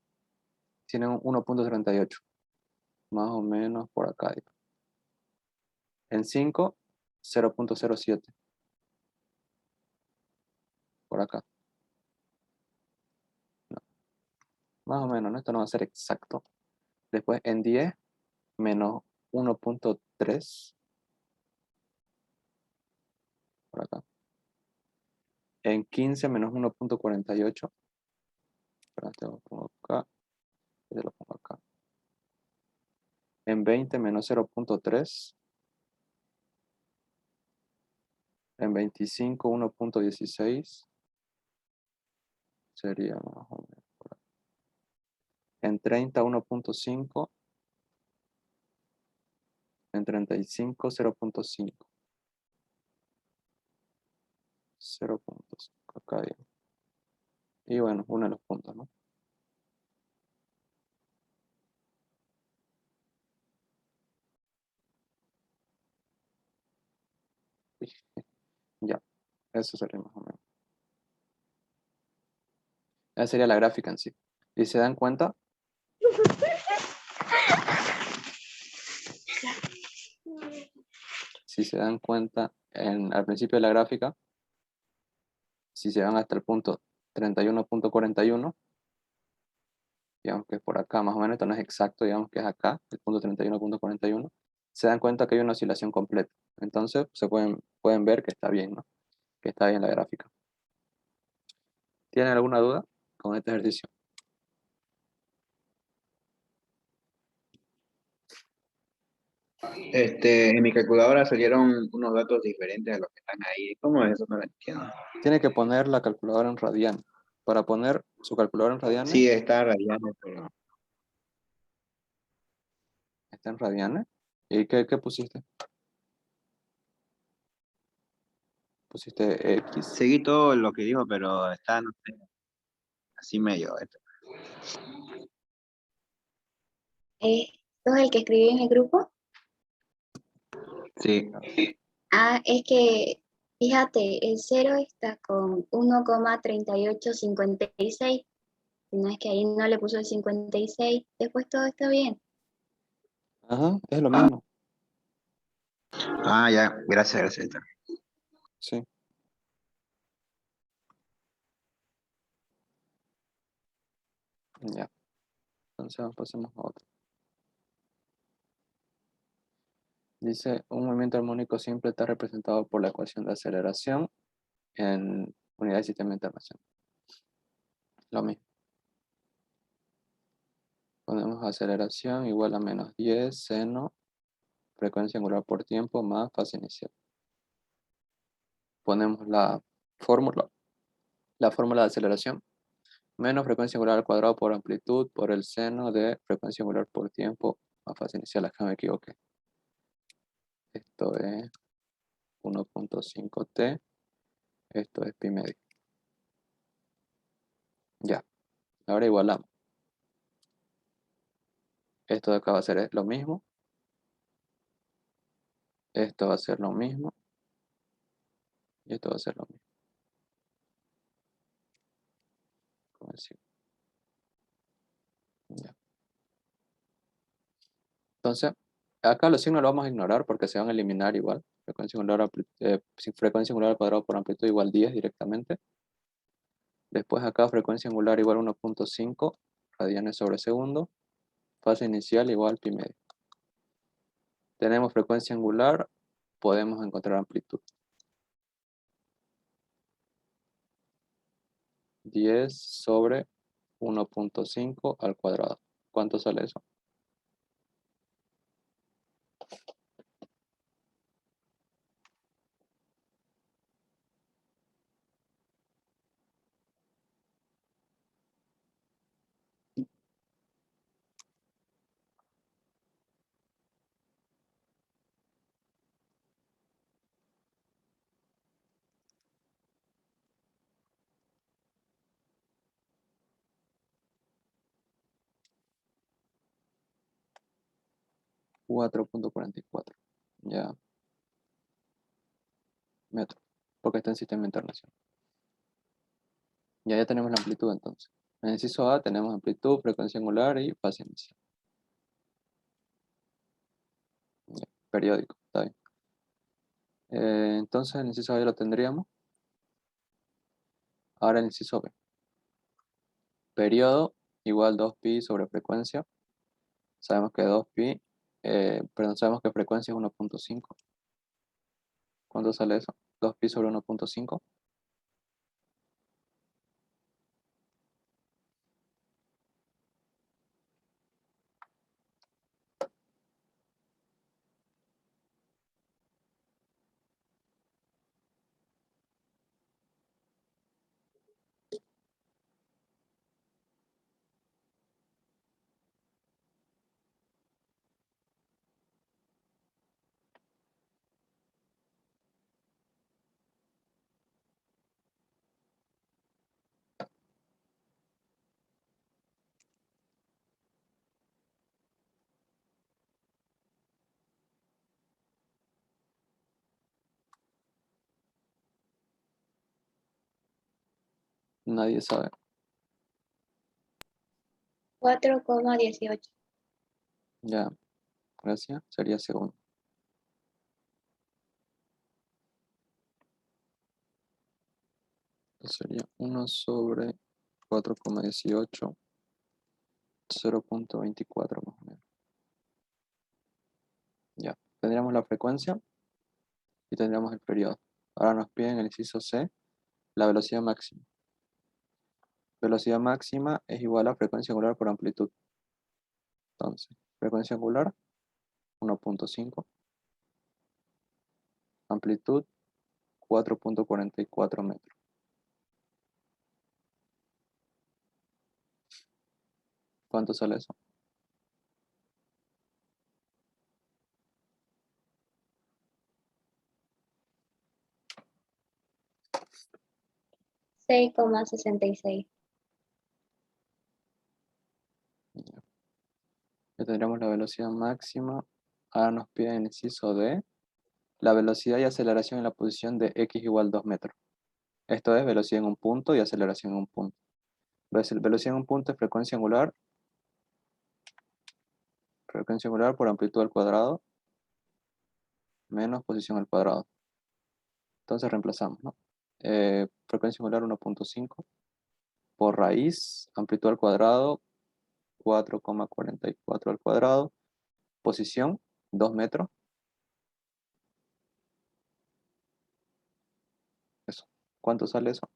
tienen 1,38. Más o menos por acá. En 5, 0,07. Por acá. No, más o menos, ¿no? Esto no va a ser exacto. Después en 10, menos 1,3. Por acá. En 15, menos 1,48. Espérate, lo pongo acá. Y lo pongo acá. En 20, menos 0,3. En 25, 1,16. Sería más o menos por acá. En 30, 1,5. En 35, 0,5. 0,5 acá. Y bueno, uno de los puntos, ¿no? Ya, eso sería más o menos. Esa sería la gráfica en sí. Y se dan cuenta, si se dan cuenta, al principio de la gráfica, si se van hasta el punto 31,41, digamos que es por acá, más o menos, esto no es exacto, digamos que es acá, el punto 31,41, se dan cuenta que hay una oscilación completa. Entonces, se pueden ver que está bien, ¿no? Que está bien la gráfica. ¿Tienen alguna duda con este ejercicio? En mi calculadora salieron unos datos diferentes a los que están ahí. ¿Cómo es eso? No lo entiendo. Tiene que poner la calculadora en radianes. Para poner su calculadora en radianes, Sí, está radiando, pero está en radianes. ¿Y qué pusiste? Pusiste X. seguí todo lo que dijo, pero está, no sé, así medio. ¿Sos el que escribí en el grupo? Sí. Ah, es que, fíjate, el 0 está con 1,3856. No es que ahí no le puso el 56. Después todo está bien. Ajá, es lo mismo. Ah, ya, gracias, gracias. Sí. Ya. Entonces pasemos a otro. Dice, un movimiento armónico simple está representado por la ecuación de aceleración en unidad de sistema internacional. Lo mismo. Ponemos aceleración igual a menos 10 seno, frecuencia angular por tiempo más fase inicial. Ponemos la fórmula de aceleración, menos frecuencia angular al cuadrado por amplitud por el seno de frecuencia angular por tiempo más fase inicial. Acá me equivoqué. Esto es 1.5t, esto es pi medio. Ya, ahora igualamos. Esto de acá va a ser lo mismo. Esto va a ser lo mismo. Y esto va a ser lo mismo. Como decir. Ya. Entonces, acá los signos los vamos a ignorar porque se van a eliminar igual. Frecuencia angular al cuadrado por amplitud igual 10 directamente. Después acá frecuencia angular igual 1.5 radianes sobre segundo. Fase inicial igual pi medio. Tenemos frecuencia angular, podemos encontrar amplitud. 10 sobre 1.5 al cuadrado. ¿Cuánto sale eso? $4.44. Ya, metros. Porque está en sistema internacional. Ya tenemos la amplitud entonces. En el inciso A tenemos amplitud, frecuencia angular y fase inicial. Ya, periódico, está bien. Entonces el inciso A ya lo tendríamos. Ahora el inciso B. Periodo igual 2pi sobre frecuencia. Sabemos que 2pi, perdón, sabemos que frecuencia es 1.5. ¿Cuánto sale eso? 2pi sobre 1.5. 'Nadie sabe. 4,18. Ya, gracias. Sería segundo. Sería 1 sobre 4,18, 0.24 más o menos. Ya, tendríamos la frecuencia y tendríamos el periodo. Ahora nos piden el inciso C, la velocidad máxima. Velocidad máxima es igual a frecuencia angular por amplitud. Entonces, frecuencia angular, 1.5. Amplitud, 4.44 metros. ¿Cuánto sale eso? 6,66. Ya tendríamos la velocidad máxima. Ahora nos piden el inciso D, la velocidad y aceleración en la posición de x igual 2 metros. Esto es velocidad en un punto y aceleración en un punto. Velocidad en un punto es frecuencia angular por amplitud al cuadrado, menos posición al cuadrado. Entonces reemplazamos, ¿no? Frecuencia angular 1.5 por raíz, amplitud al cuadrado, 4,44 al cuadrado, posición, 2 metros, ¿Cuánto sale eso?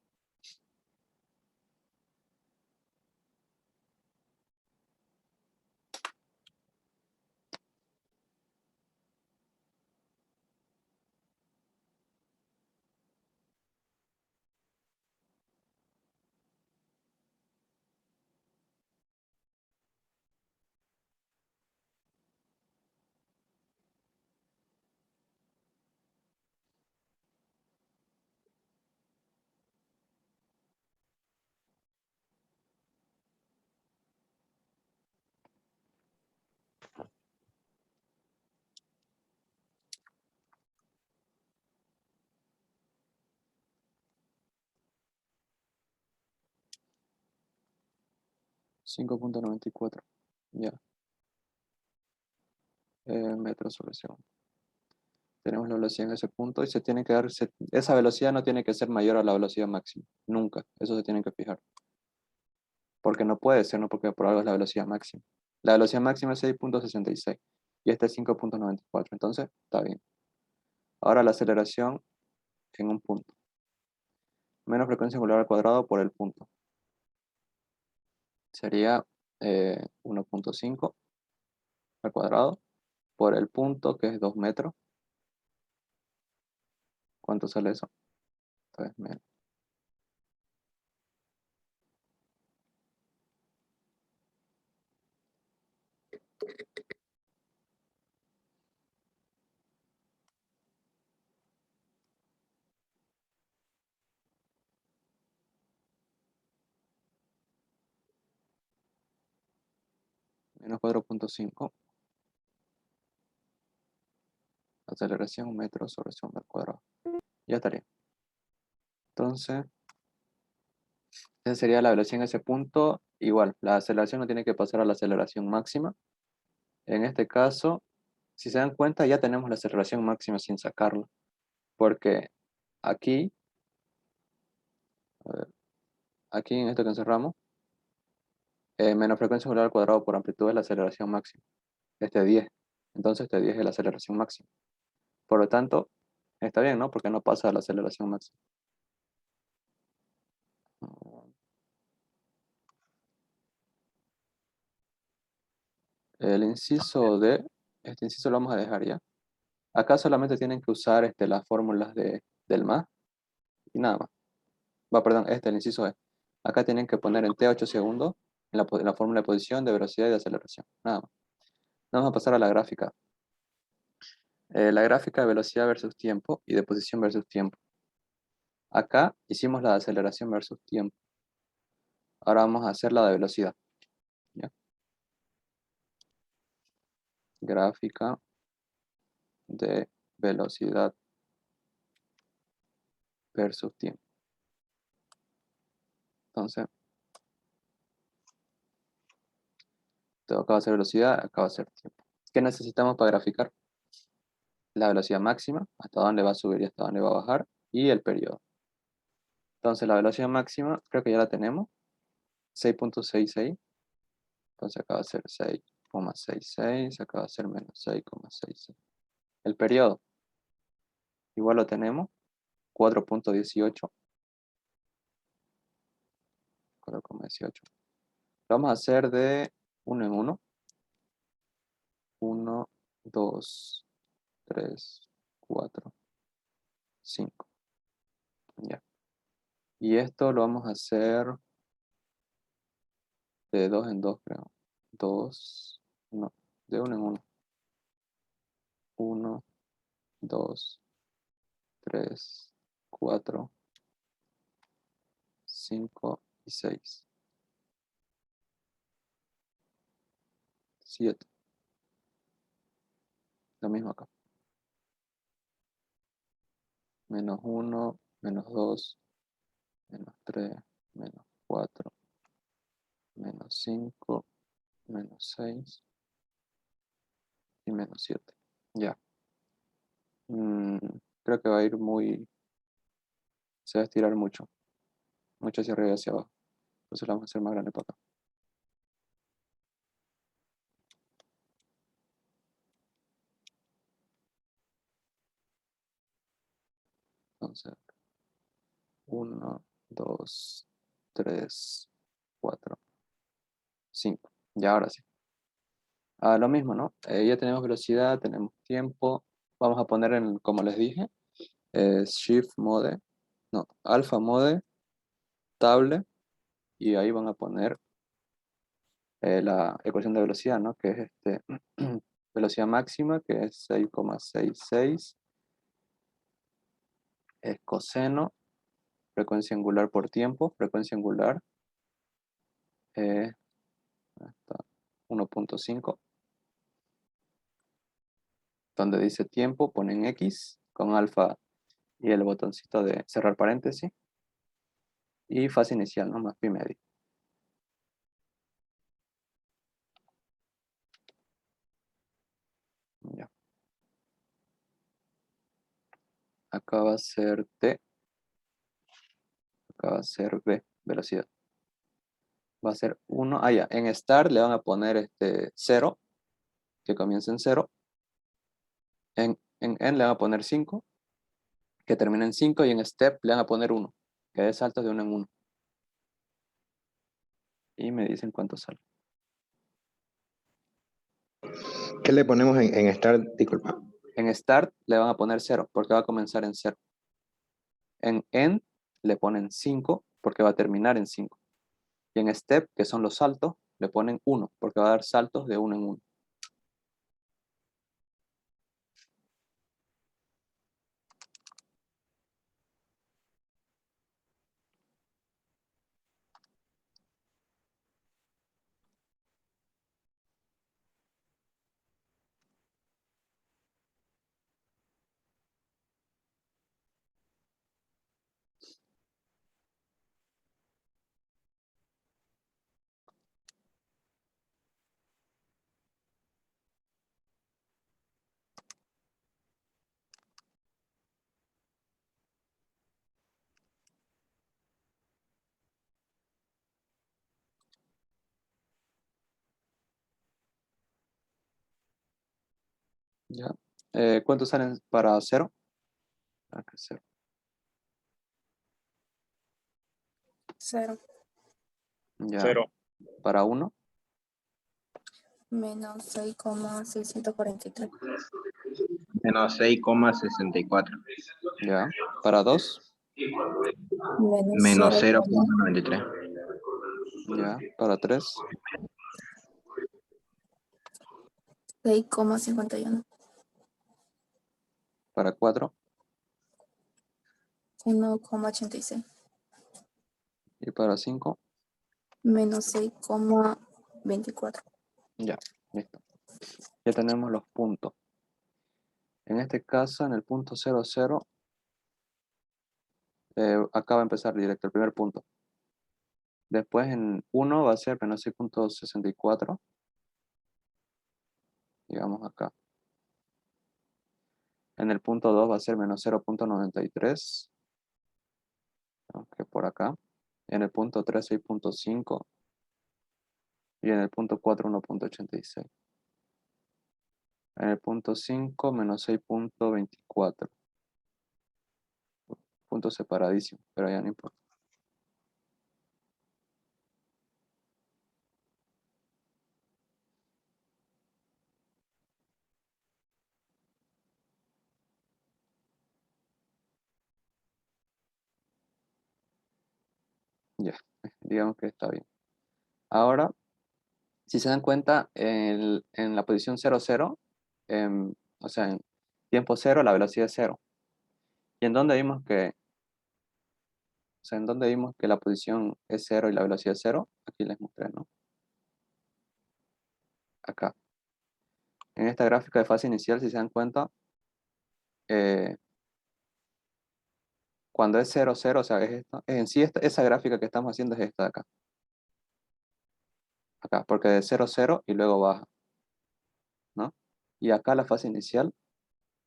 $5.94. Ya. Metros sobre segundo. Tenemos la velocidad en ese punto y se tiene que dar, esa velocidad no tiene que ser mayor a la velocidad máxima. Nunca. Eso se tiene que fijar. Porque no puede ser, ¿no? Porque por algo es la velocidad máxima. La velocidad máxima es 6.66 y esta es 5.94. Entonces, está bien. Ahora la aceleración en un punto. Menos frecuencia angular al cuadrado por el punto. Sería 1.5 al cuadrado por el punto, que es 2 metros. ¿Cuánto sale eso? Entonces, menos 4.5. Aceleración metros sobre segundo al cuadrado. Ya estaría. Entonces, esa sería la velocidad en ese punto. Igual, la aceleración no tiene que pasar a la aceleración máxima. En este caso, si se dan cuenta, ya tenemos la aceleración máxima sin sacarla. Porque aquí, a ver, aquí en esto que encerramos, menos frecuencia angular al cuadrado por amplitud es la aceleración máxima. Este 10. Entonces este 10 es la aceleración máxima. Por lo tanto, está bien, ¿no? Porque no pasa a la aceleración máxima. El inciso D, este inciso lo vamos a dejar ya. Acá solamente tienen que usar las fórmulas del más y nada más. Perdón, el inciso E. Acá tienen que poner en T 8 segundos en la fórmula de posición, de velocidad y de aceleración. Nada más. Vamos a pasar a la gráfica. La gráfica de velocidad versus tiempo y de posición versus tiempo. Acá hicimos la de aceleración versus tiempo. Ahora vamos a hacer la de velocidad. ¿Ya? Gráfica de velocidad versus tiempo. Entonces, esto acá va a ser velocidad, acá va a ser tiempo. ¿Qué necesitamos para graficar? La velocidad máxima, hasta dónde va a subir y hasta dónde va a bajar, y el periodo. Entonces, la velocidad máxima, creo que ya la tenemos, 6.66. Entonces, acá va a ser 6,66, acá va a ser menos 6,66. El periodo, igual lo tenemos, 4.18. 4,18. Lo vamos a hacer de 1 en 1. 1, 2, 3, 4, 5. Ya. Y esto lo vamos a hacer de 2 en 2, creo. 2, no, de 1 en 1. 1, 2, 3, 4, 5 y 6. 7. Lo mismo acá. Menos 1, menos 2, menos 3, menos 4, menos 5, menos 6 y menos 7. Ya. Mm, creo que va a ir se va a estirar mucho. Mucho hacia arriba y hacia abajo. Entonces lo vamos a hacer más grande para acá. Entonces, 1, 2, 3, 4, 5. Ya ahora sí. Lo mismo, ¿no? Ya tenemos velocidad, tenemos tiempo. Vamos a poner en, como les dije, shift mode, no, alpha mode, table, y ahí van a poner la ecuación de velocidad, ¿no? Que es velocidad máxima, que es 6,66, es coseno, frecuencia angular por tiempo, frecuencia angular, hasta 1.5, donde dice tiempo, ponen X con alfa y el botoncito de cerrar paréntesis, y fase inicial, ¿no? Más pi medio. Ya. Acá va a ser T, acá va a ser B, velocidad. Va a ser 1, ya, en start le van a poner 0, que comience en 0. En end le van a poner 5, que termine en 5, y en step le van a poner 1, que dé saltos de 1 en 1. Y me dicen cuánto sale. ¿Qué le ponemos en start? Disculpa. En start le van a poner 0, porque va a comenzar en 0. En end le ponen 5, porque va a terminar en 5. Y en step, que son los saltos, le ponen 1, porque va a dar saltos de 1 en 1. ¿Ya? ¿Cuántos salen para 0? Acá 0. 0 Ya. Cero. Para 1, menos 6,643. Menos 6,64. ya. Para 2, Menos Menos 0,93. ya. Para 3, 6,51. para 4, 1,86. y para 5, Menos 6,24. ya. Listo. Ya tenemos los puntos. En este caso, en el punto 0, 0, acá va a empezar directo el primer punto. Después en 1 va a ser menos 6,64. Digamos acá. En el punto 2 va a ser menos 0,93. Que por acá. En el punto 3, 6,5. Y en el punto 4, 1,86. En el punto 5, menos 6,24. Puntos separadísimos, pero ya no importa. Ya, digamos que está bien. Ahora, si se dan cuenta, en la posición 0, 0, o sea, en tiempo 0, la velocidad es 0. ¿Y en dónde vimos que, o sea, en dónde vimos que la posición es 0 y la velocidad es 0? Aquí les mostré, ¿no? Acá. En esta gráfica de fase inicial, si se dan cuenta, eh, cuando es 0, 0, o sea, es esto, en sí esa gráfica que estamos haciendo es esta de acá. Acá, porque de 0, 0 y luego baja, ¿no? Y acá la fase inicial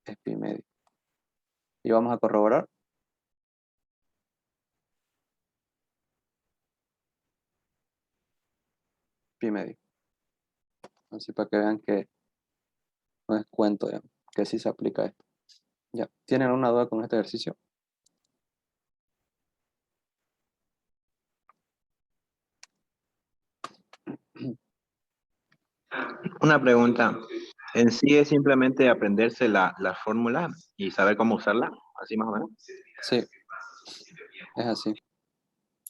es pi medio. Y vamos a corroborar. Pi medio. Así para que vean que no es cuento, digamos, que sí se aplica esto. Ya. ¿Tienen una duda con este ejercicio? Una pregunta. En sí es simplemente aprenderse la fórmula y saber cómo usarla, así más o menos. Sí, es así.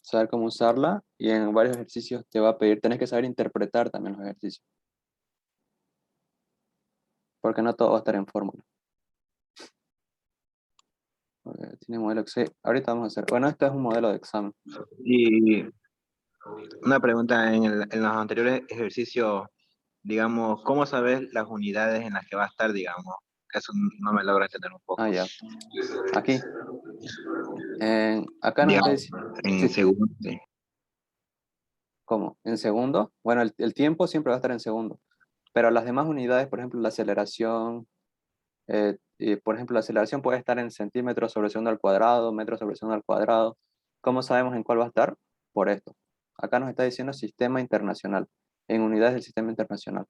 Saber cómo usarla y en varios ejercicios te va a pedir, tenés que saber interpretar también los ejercicios, porque no todo va a estar en fórmula. Tiene modelo Excel. Ahorita vamos a hacer, bueno, este es un modelo de examen. Y una pregunta, en los anteriores ejercicios, digamos, ¿cómo sabes las unidades en las que va a estar, digamos? Eso no me logra entender un poco. Ah, ya. Aquí. Acá nos está Digamos, diciendo, en sí, segundo, sí. ¿cómo? ¿En segundo? Bueno, el tiempo siempre va a estar en segundo, pero las demás unidades, por ejemplo, la aceleración, y, por ejemplo, la aceleración puede estar en centímetros sobre segundo al cuadrado, metros sobre segundo al cuadrado. ¿Cómo sabemos en cuál va a estar? Por esto. Acá nos está diciendo sistema internacional, en unidades del sistema internacional.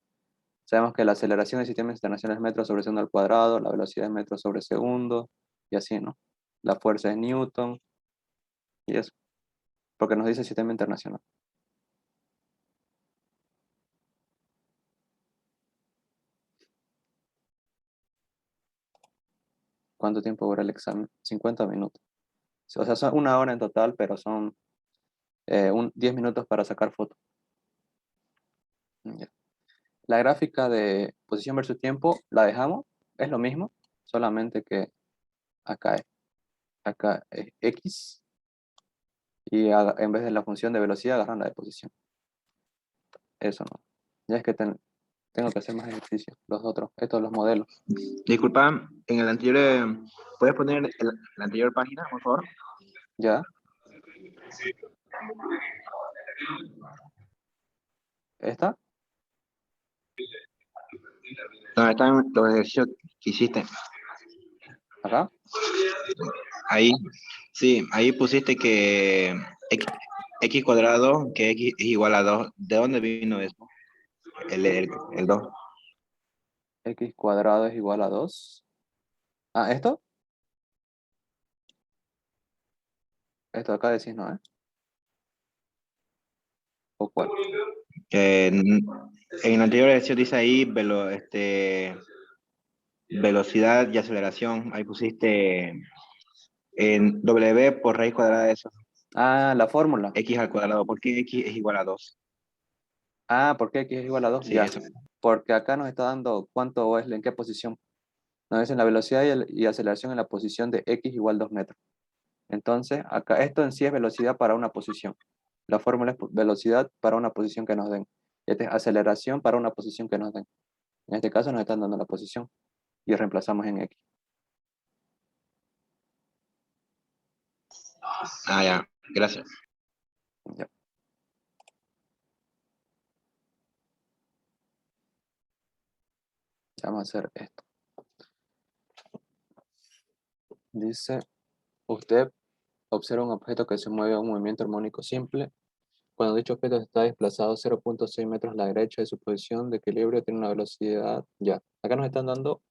Sabemos que la aceleración del sistema internacional es metros sobre segundo al cuadrado, la velocidad es metros sobre segundo, y así, ¿no? La fuerza es Newton, y eso, porque nos dice sistema internacional. ¿Cuánto tiempo dura el examen? 50 minutos. O sea, son 1 hora en total, pero son 10 minutos para sacar fotos. Ya. La gráfica de posición versus tiempo la dejamos, es lo mismo, solamente que acá es X y en vez de la función de velocidad agarran la de posición. Eso no. Ya es que tengo que hacer más ejercicios, los otros, estos los modelos. Disculpa, en el anterior, ¿puedes poner la anterior página, por favor? ¿Ya? ¿Esta? Donde están los ejercicios que hiciste. ¿Acá? Ahí, sí, ahí pusiste que x cuadrado, que x es igual a 2. ¿De dónde vino eso? El 2. X cuadrado es igual a 2. Ah, ¿esto? Esto acá decís no, ¿eh? ¿O cuál? En el anterior ejercicio dice ahí velocidad y aceleración. Ahí pusiste en W por raíz cuadrada de eso. Ah, la fórmula. X al cuadrado. ¿Por qué X es igual a 2? Ah, ¿por qué X es igual a 2? Sí, Ya. eso. Porque acá nos está dando cuánto es, en qué posición. Nos dicen la velocidad y aceleración en la posición de X igual 2 metros. Entonces, acá esto en sí es velocidad para una posición. La fórmula es velocidad para una posición que nos den. Y esta es aceleración para una posición que nos den. En este caso nos están dando la posición y reemplazamos en X. Ah, ya. Gracias. Ya. Vamos a hacer esto. Dice, usted observa un objeto que se mueve a un movimiento armónico simple. Cuando dicho objeto está desplazado 0.6 metros a la derecha de su posición de equilibrio, tiene una velocidad. Ya. Acá nos están dando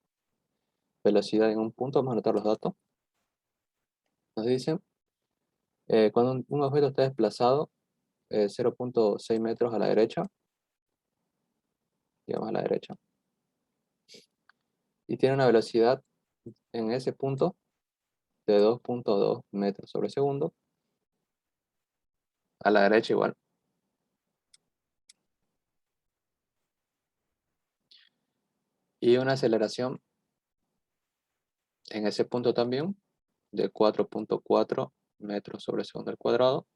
velocidad en un punto. Vamos a anotar los datos. Nos dicen, cuando un objeto está desplazado 0.6 metros a la derecha, digamos a la derecha, y tiene una velocidad en ese punto de 2.2 metros sobre segundo, a la derecha igual. Y una aceleración en ese punto también de 4.4 metros sobre segundo al cuadrado.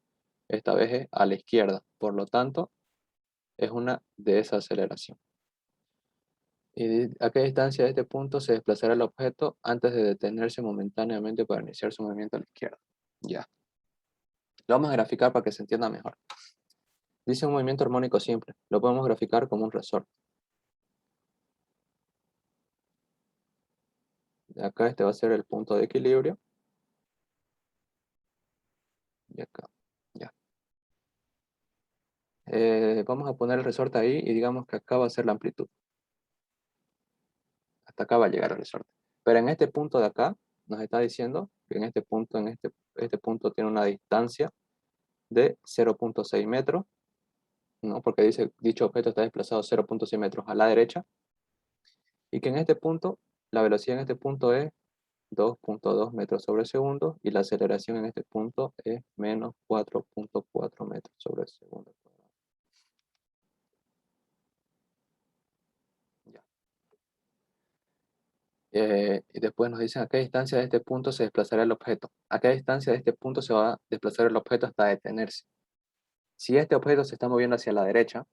Esta vez es a la izquierda, por lo tanto, es una desaceleración. ¿Y a qué distancia de este punto se desplazará el objeto antes de detenerse momentáneamente para iniciar su movimiento a la izquierda? Ya. Lo vamos a graficar para que se entienda mejor. Dice un movimiento armónico simple. Lo podemos graficar como un resorte. De acá este va a ser el punto de equilibrio. Y acá. Ya. Vamos a poner el resorte ahí y digamos que acá va a ser la amplitud. Hasta acá va a llegar el resorte. Pero en este punto de acá nos está diciendo que en este punto, este punto tiene una distancia de 0.6 metros. ¿no? Porque dice, dicho objeto está desplazado 0.6 metros a la derecha, y que en este punto, la velocidad en este punto es 2.2 metros sobre segundo, y la aceleración en este punto es menos 4.4 metros sobre segundo. Ya. Y después nos dicen a qué distancia de este punto se desplazará el objeto. A qué distancia de este punto se va a desplazar el objeto hasta detenerse. Si este objeto se está moviendo hacia la derecha,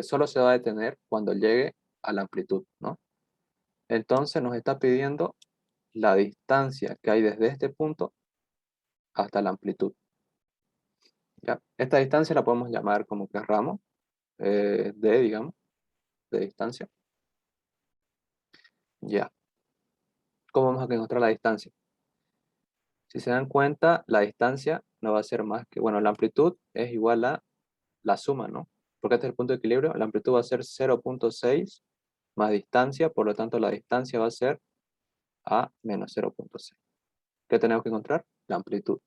solo se va a detener cuando llegue a la amplitud, ¿no? Entonces nos está pidiendo la distancia que hay desde este punto hasta la amplitud. ¿Ya? Esta distancia la podemos llamar como que ramo, digamos, de distancia. Ya. ¿Cómo vamos a encontrar la distancia? Si se dan cuenta, la distancia no va a ser más que, bueno, la amplitud es igual a la suma, ¿no? Porque este es el punto de equilibrio, la amplitud va a ser 0.6 más distancia, por lo tanto la distancia va a ser a menos 0.6. ¿Qué tenemos que encontrar? La amplitud.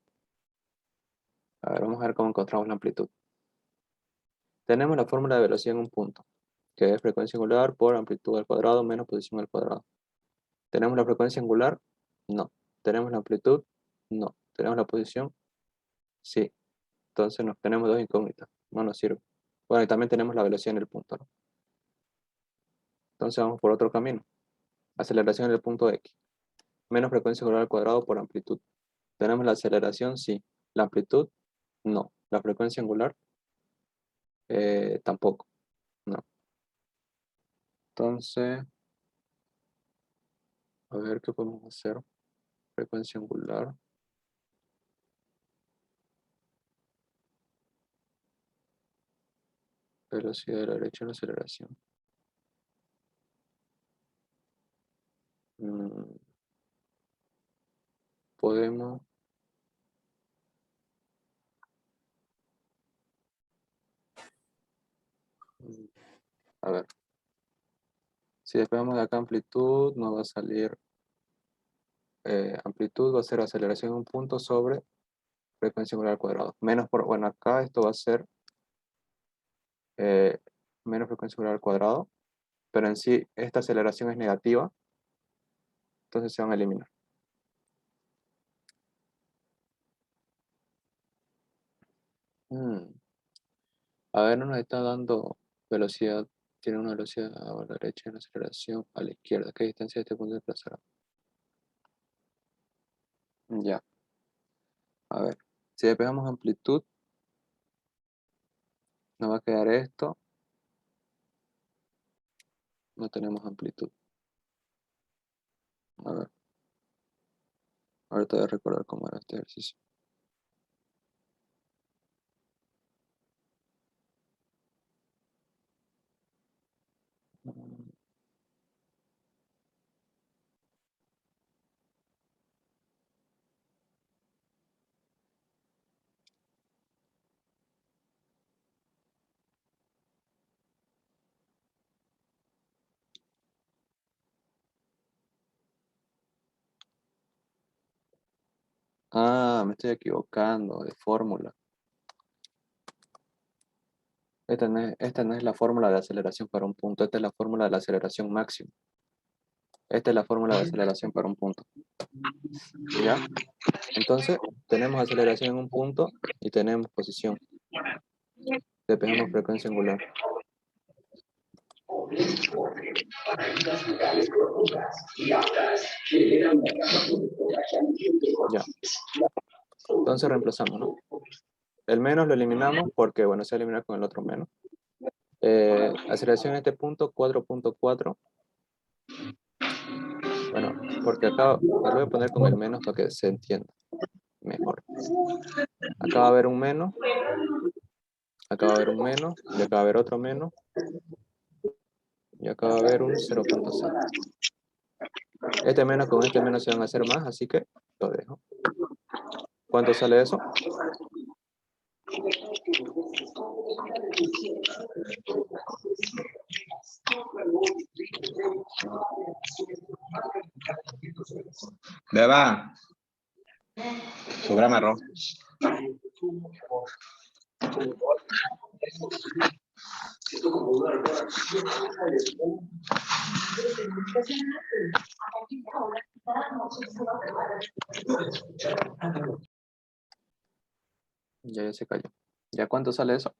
A ver, vamos a ver cómo encontramos la amplitud. Tenemos la fórmula de velocidad en un punto, que es frecuencia angular por amplitud al cuadrado menos posición al cuadrado. ¿Tenemos la frecuencia angular? No. ¿Tenemos la amplitud? No. ¿Tenemos la posición? Sí. Entonces tenemos dos incógnitas. No nos sirve. Bueno, y también tenemos la velocidad en el punto, ¿no? Entonces vamos por otro camino. Aceleración en el punto X. Menos frecuencia angular al cuadrado por amplitud. ¿Tenemos la aceleración? Sí. ¿La amplitud? No. ¿La frecuencia angular? Tampoco. No. Entonces, a ver qué podemos hacer. Frecuencia angular. Velocidad de la derecha en la aceleración. Podemos. A ver. Si despegamos de acá amplitud, nos va a salir amplitud, va a ser aceleración en un punto sobre frecuencia angular al cuadrado. Menos por, bueno, acá esto va a ser menos frecuencia angular al cuadrado, pero en sí esta aceleración es negativa, entonces se van a eliminar. A ver, no nos está dando velocidad, tiene una velocidad a la derecha y una aceleración a la izquierda. ¿Qué distancia de este punto desplazará? Ya. A ver, si despejamos amplitud, nos va a quedar esto. No tenemos amplitud. A ver. Ahorita voy a recordar cómo era este ejercicio. Ah, me estoy equivocando de fórmula. Esta no es la fórmula de aceleración para un punto, esta es la fórmula de la aceleración máxima. Esta es la fórmula de aceleración para un punto. ¿Ya? Entonces, tenemos aceleración en un punto y tenemos posición. Despejamos frecuencia angular. Ya. Entonces reemplazamos, ¿no? El menos lo eliminamos porque, bueno, se elimina con el otro menos. Aceleración en este punto, 4.4. Bueno, porque acá lo voy a poner con el menos para que se entienda mejor. Acá va a haber un menos. Acá va a haber un menos. Y acá va a haber otro menos. Y acá va a haber un 0.6. Este menos con este menos se van a hacer más, así que lo dejo. ¿Cuánto sale eso? Beba. Sobra marrón. Ya se cayó. ¿Ya cuánto sale eso?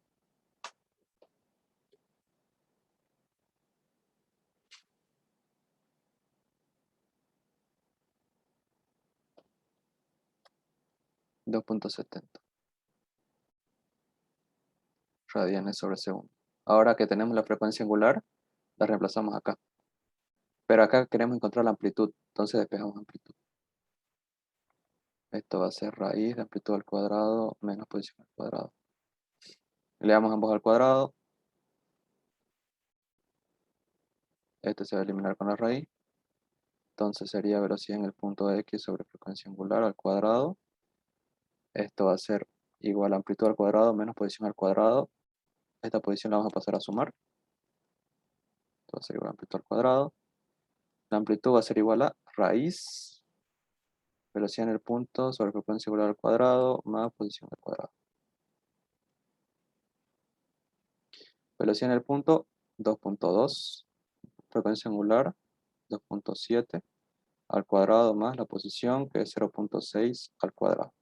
$2.70 radianes sobre segundo. Ahora que tenemos la frecuencia angular, la reemplazamos acá. Pero acá queremos encontrar la amplitud, entonces despejamos amplitud. Esto va a ser raíz de amplitud al cuadrado menos posición al cuadrado. Le damos ambos al cuadrado. Este se va a eliminar con la raíz. Entonces sería velocidad en el punto X sobre frecuencia angular al cuadrado. Esto va a ser igual a amplitud al cuadrado menos posición al cuadrado. Esta posición la vamos a pasar a sumar. Esto va a ser igual a amplitud al cuadrado. La amplitud va a ser igual a raíz, velocidad en el punto sobre frecuencia angular al cuadrado más posición al cuadrado. Velocidad en el punto 2.2, frecuencia angular 2.7 al cuadrado más la posición que es 0.6 al cuadrado.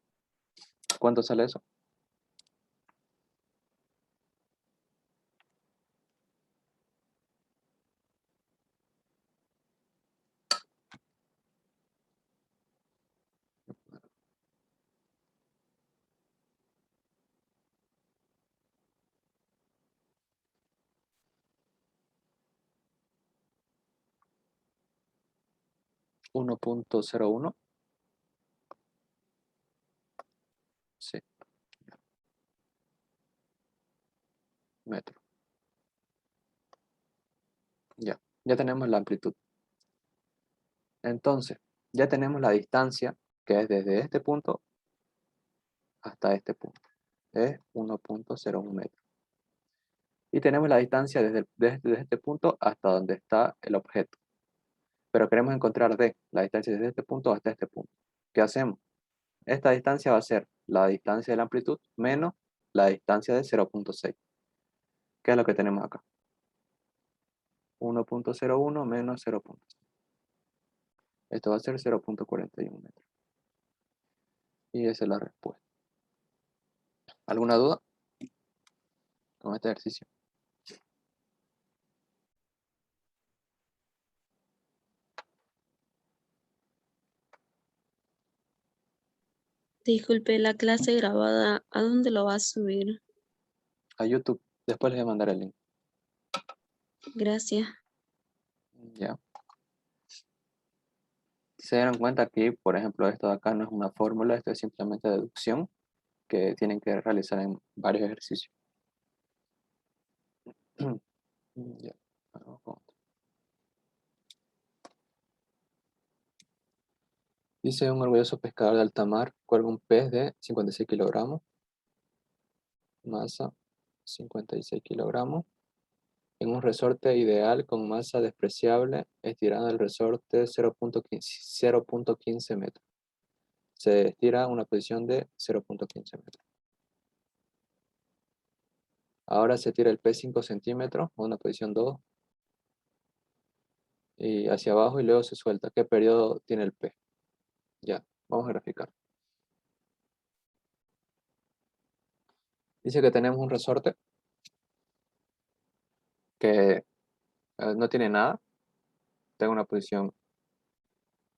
¿Cuánto sale eso? ¿1.01? Sí, metro. Ya tenemos la amplitud. Entonces, ya tenemos la distancia, que es desde este punto hasta este punto. Es 1.01 metros. Y tenemos la distancia desde este punto hasta donde está el objeto. Pero queremos encontrar D, la distancia desde este punto hasta este punto. ¿Qué hacemos? Esta distancia va a ser la distancia de la amplitud menos la distancia de 0.6. ¿Qué es lo que tenemos acá? 1.01 menos 0.6. Esto va a ser 0.41 metros. Y esa es la respuesta. ¿Alguna duda con este ejercicio? Disculpe, la clase grabada, ¿a dónde lo va a subir? A YouTube. Después les voy a mandar el link. Gracias. Ya. Se dieron cuenta que, por ejemplo, esto de acá no es una fórmula, esto es simplemente deducción que tienen que realizar en varios ejercicios. Ya. Vamos con otro. Dice: un orgulloso pescador de alta mar cuelga un pez de 56 kilogramos, masa 56 kilogramos, en un resorte ideal con masa despreciable, estirando el resorte 0.15 metros. Se estira a una posición de 0.15 metros. Ahora se tira el pez 5 centímetros a una posición 2 y hacia abajo y luego se suelta. ¿Qué periodo tiene el pez? Ya, vamos a graficar. Dice que tenemos un resorte que no tiene nada. Tengo una posición,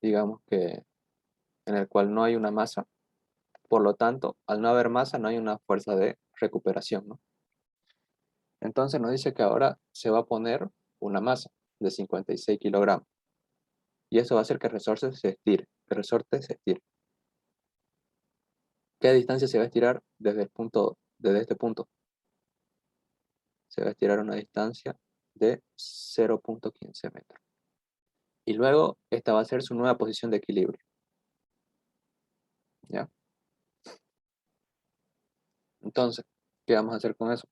digamos que en el cual no hay una masa. Por lo tanto, al no haber masa, no hay una fuerza de recuperación, ¿no? Entonces nos dice que ahora se va a poner una masa de 56 kilogramos. Y eso va a hacer que el resorte se estire. El resorte se estire. ¿Qué distancia se va a estirar desde este punto? Se va a estirar una distancia de 0.15 metros. Y luego esta va a ser su nueva posición de equilibrio. ¿Ya? Entonces, ¿qué vamos a hacer con eso?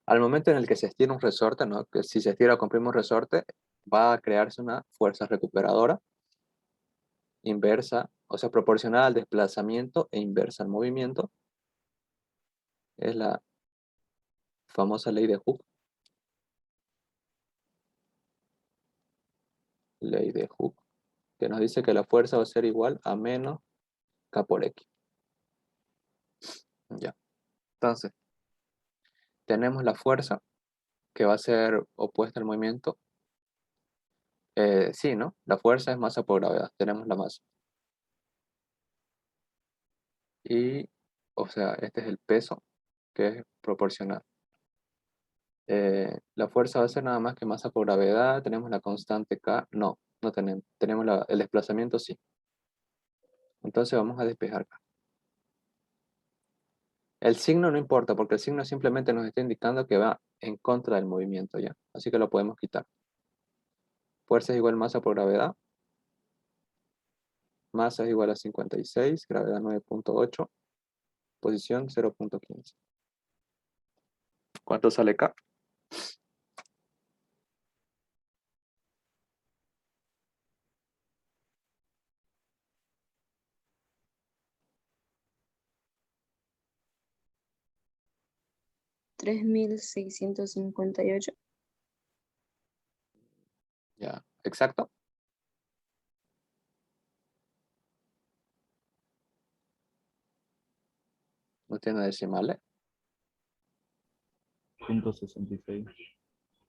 Al momento en el que se estira un resorte, ¿no? Que si se estira o comprime un resorte, va a crearse una fuerza recuperadora inversa, o sea, proporcional al desplazamiento e inversa al movimiento. Es la famosa ley de Hooke. Ley de Hooke, que nos dice que la fuerza va a ser igual a menos K por X. Ya. Entonces, tenemos la fuerza que va a ser opuesta al movimiento. Sí, ¿no? La fuerza es masa por gravedad. Tenemos la masa. Y, o sea, este es el peso, que es proporcional. La fuerza va a ser nada más que masa por gravedad. Tenemos la constante K. No, no tenemos. Tenemos el desplazamiento, sí. Entonces vamos a despejar K. El signo no importa, porque el signo simplemente nos está indicando que va en contra del movimiento, ¿ya? Así que lo podemos quitar. Fuerza es igual a masa por gravedad. Masa es igual a 56, gravedad 9.8, posición 0.15. ¿Cuánto sale K? $3,658. Ya, exacto. No tiene decimales. .66.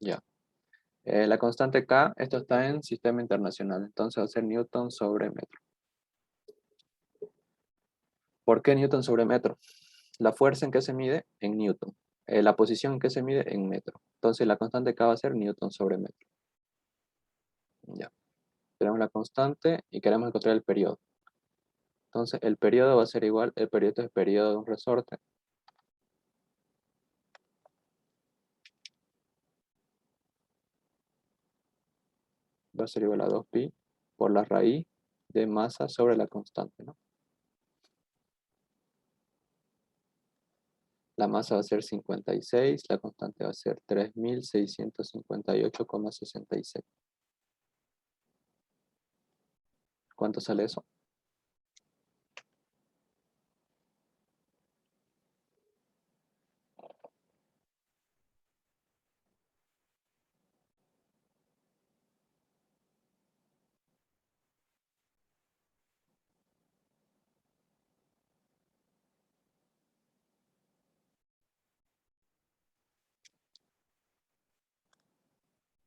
Ya. La constante K, esto está en sistema internacional, entonces va a ser Newton sobre metro. ¿Por qué Newton sobre metro? La fuerza en que se mide en Newton. La posición en que se mide en metro. Entonces la constante K va a ser Newton sobre metro. Ya. Tenemos la constante y queremos encontrar el periodo. Entonces el periodo va a ser igual, el periodo es el periodo de un resorte. Va a ser igual a 2pi por la raíz de masa sobre la constante, ¿no? La masa va a ser 56, la constante va a ser 3658,66. ¿Cuánto sale eso?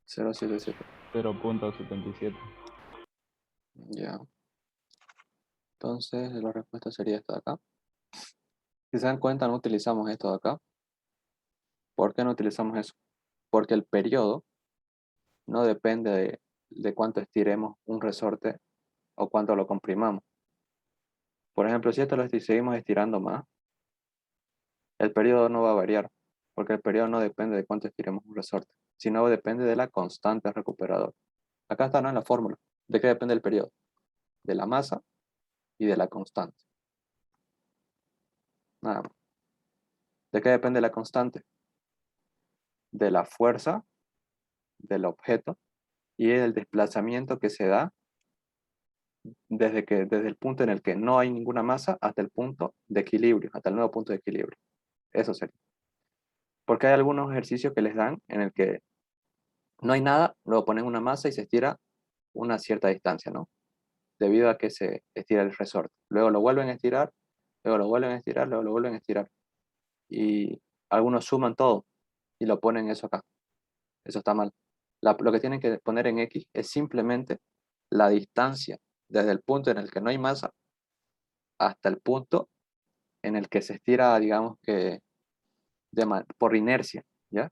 .077. 0.77. Ya. Entonces la respuesta sería esta de acá. Si se dan cuenta, no utilizamos esto de acá. ¿Por qué no utilizamos eso? Porque el periodo no depende de cuánto estiremos un resorte o cuánto lo comprimamos. Por ejemplo, si esto lo seguimos estirando más, el periodo no va a variar, porque el periodo no depende de cuánto estiremos un resorte, sino depende de la constante recuperador. Acá está, ¿no? En la fórmula. ¿De qué depende el periodo? De la masa y de la constante. Nada más. ¿De qué depende la constante? De la fuerza del objeto y el desplazamiento que se da desde el punto en el que no hay ninguna masa hasta el punto de equilibrio, hasta el nuevo punto de equilibrio. Eso sería. Porque hay algunos ejercicios que les dan en el que no hay nada, luego ponen una masa y se estira una cierta distancia, ¿no? Debido a que se estira el resorte. Luego lo vuelven a estirar, luego lo vuelven a estirar, luego lo vuelven a estirar. Y algunos suman todo y lo ponen eso acá. Eso está mal. Lo que tienen que poner en X es simplemente la distancia desde el punto en el que no hay masa hasta el punto en el que se estira, digamos que por inercia, ¿ya?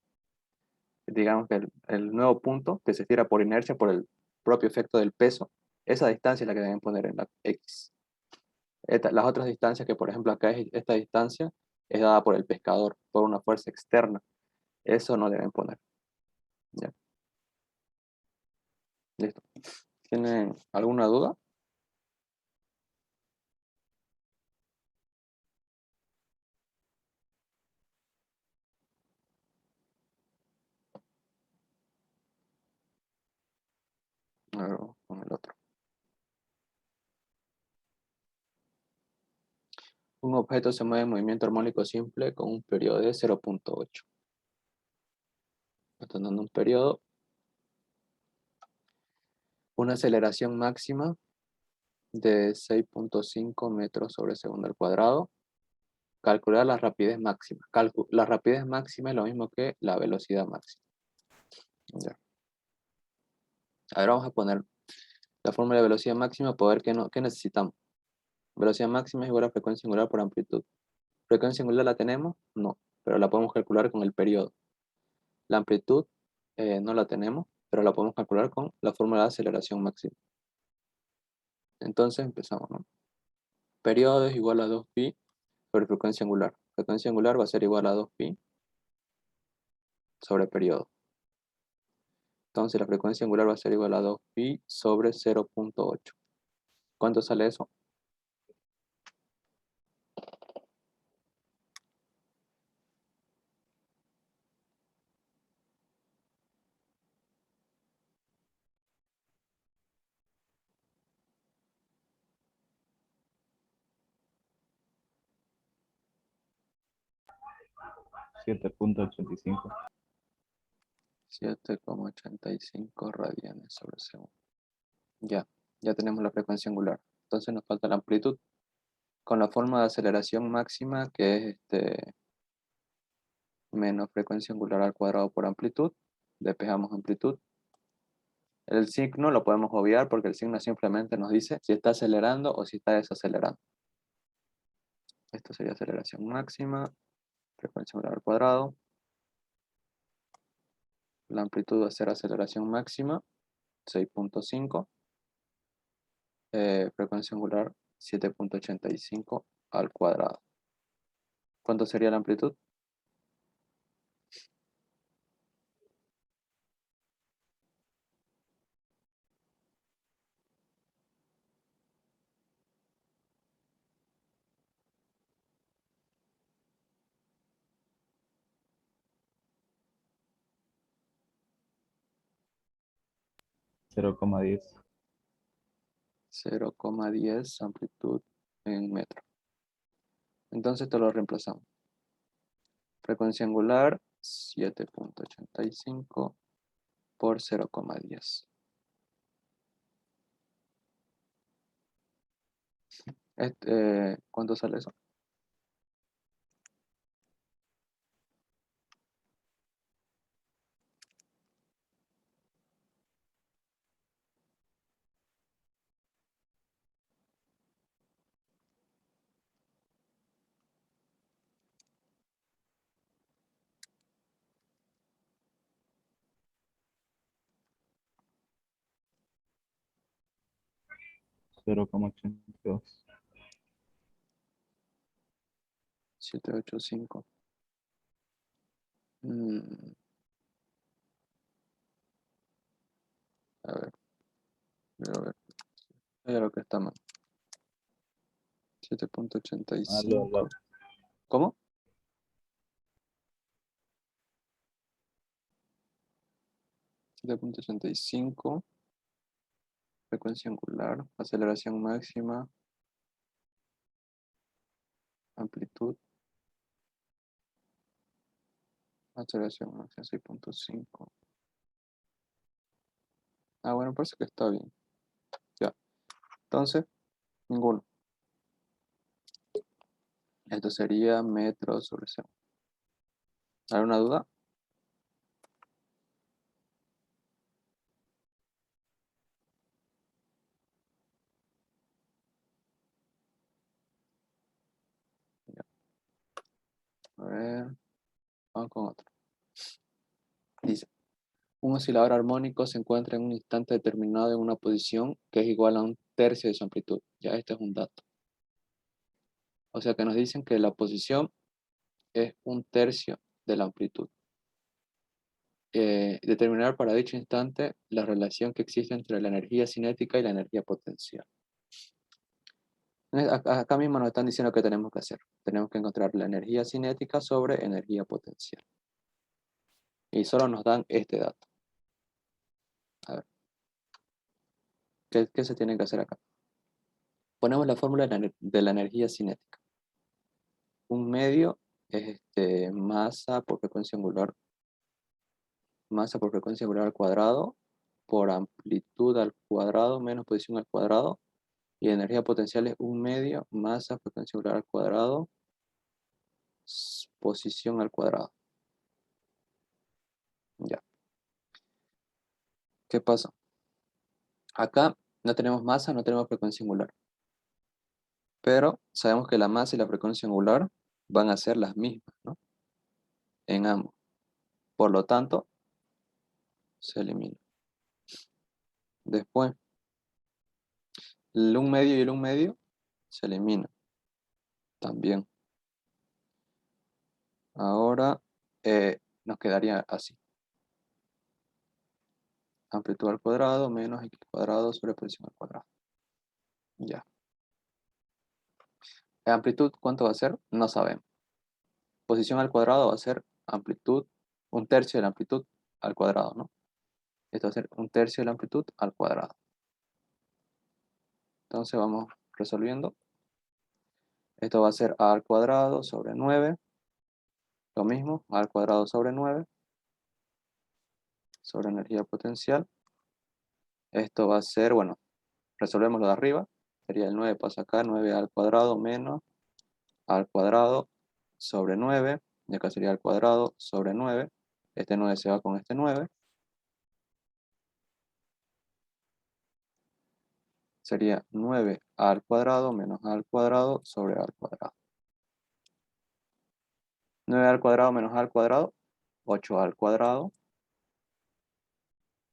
Digamos que el nuevo punto que se estira por inercia, por el propio efecto del peso, esa distancia es la que deben poner en la X. Las otras distancias que, por ejemplo, acá es esta distancia, es dada por el pescador, por una fuerza externa. Eso no deben poner. ¿Ya? Listo. ¿Tienen alguna duda? A ver, con el otro. Un objeto se mueve en movimiento armónico simple con un periodo de 0.8. Están dando un periodo. Una aceleración máxima de 6.5 metros sobre segundo al cuadrado. Calcular la rapidez máxima. La rapidez máxima es lo mismo que la velocidad máxima. Ya. Ahora vamos a poner la fórmula de velocidad máxima para ver qué necesitamos. Velocidad máxima es igual a frecuencia angular por amplitud. ¿Frecuencia angular la tenemos? No, pero la podemos calcular con el periodo. La amplitud no la tenemos, pero la podemos calcular con la fórmula de aceleración máxima. Entonces empezamos, ¿no? Periodo es igual a 2pi sobre frecuencia angular. Frecuencia angular va a ser igual a 2pi sobre periodo. Entonces la frecuencia angular va a ser igual a 2pi sobre 0.8. ¿Cuánto sale eso? 7.85. 7,85 radianes sobre segundo. Ya tenemos la frecuencia angular. Entonces nos falta la amplitud. Con la forma de aceleración máxima, que es menos frecuencia angular al cuadrado por amplitud, despejamos amplitud. El signo lo podemos obviar porque el signo simplemente nos dice si está acelerando o si está desacelerando. Esto sería aceleración máxima, frecuencia angular al cuadrado. La amplitud va a ser aceleración máxima, 6.5. Frecuencia angular, 7.85 al cuadrado. ¿Cuánto sería la amplitud? 0,10. 0,10 amplitud en metro. Entonces esto lo reemplazamos. Frecuencia angular, 7.85 por 0,10. ¿Cuánto sale eso? Cero coma 82. 785. A ver. A ver. Hay algo que está mal. 7.85. ¿Cómo? .85, frecuencia angular, aceleración máxima, amplitud, aceleración máxima 6.5. Ah, bueno, parece que está bien. Ya. Entonces, ninguno. Esto sería metros sobre segundo. ¿Alguna duda? Ya. A ver, vamos con otro. Dice, un oscilador armónico se encuentra en un instante determinado en una posición que es igual a un tercio de su amplitud. Ya, este es un dato. O sea que nos dicen que la posición es un tercio de la amplitud. Determinar para dicho instante la relación que existe entre la energía cinética y la energía potencial. Acá mismo nos están diciendo que tenemos que hacer. Tenemos que encontrar la energía cinética sobre energía potencial. Y solo nos dan este dato. A ver. ¿Qué se tiene que hacer acá? Ponemos la fórmula de la energía cinética. un medio es masa por frecuencia angular. Masa por frecuencia angular al cuadrado por amplitud al cuadrado menos posición al cuadrado. Y energía potencial es un medio masa frecuencia angular al cuadrado posición al cuadrado. Ya. ¿Qué pasa? Acá no tenemos masa, no tenemos frecuencia angular. Pero sabemos que la masa y la frecuencia angular van a ser las mismas, ¿no? En ambos. Por lo tanto, se elimina. Después, el 1 medio y el 1 medio se eliminan también. Ahora nos quedaría así. Amplitud al cuadrado menos x cuadrado sobre posición al cuadrado. Ya. ¿La amplitud cuánto va a ser? No sabemos. Posición al cuadrado va a ser amplitud, 1/3 de la amplitud al cuadrado, ¿no? Esto va a ser 1/3 de la amplitud al cuadrado. Entonces vamos resolviendo. Esto va a ser a al cuadrado sobre 9. Lo mismo, a al cuadrado sobre 9. Sobre energía potencial. Esto va a ser, bueno, resolvemos lo de arriba. Sería el 9 pasa acá, 9 al cuadrado menos al cuadrado sobre 9. Y acá sería al cuadrado sobre 9. Este 9 se va con este 9. Sería 9 al cuadrado menos a al cuadrado sobre a al cuadrado. 9 al cuadrado menos a al cuadrado, 8 al cuadrado.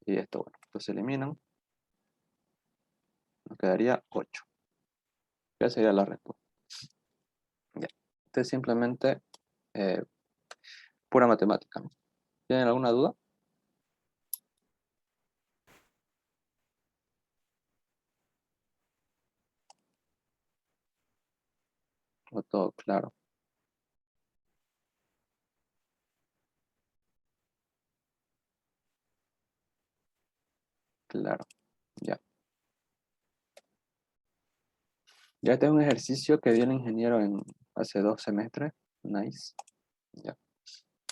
Y esto, bueno, pues se eliminan. Nos quedaría 8. ¿Qué sería la respuesta? Ya. Esto es simplemente pura matemática, ¿no? ¿Tienen alguna duda? ¿O todo claro? Claro, ya. Ya este es un ejercicio que dio el ingeniero hace 2 semestres. Nice. Ya.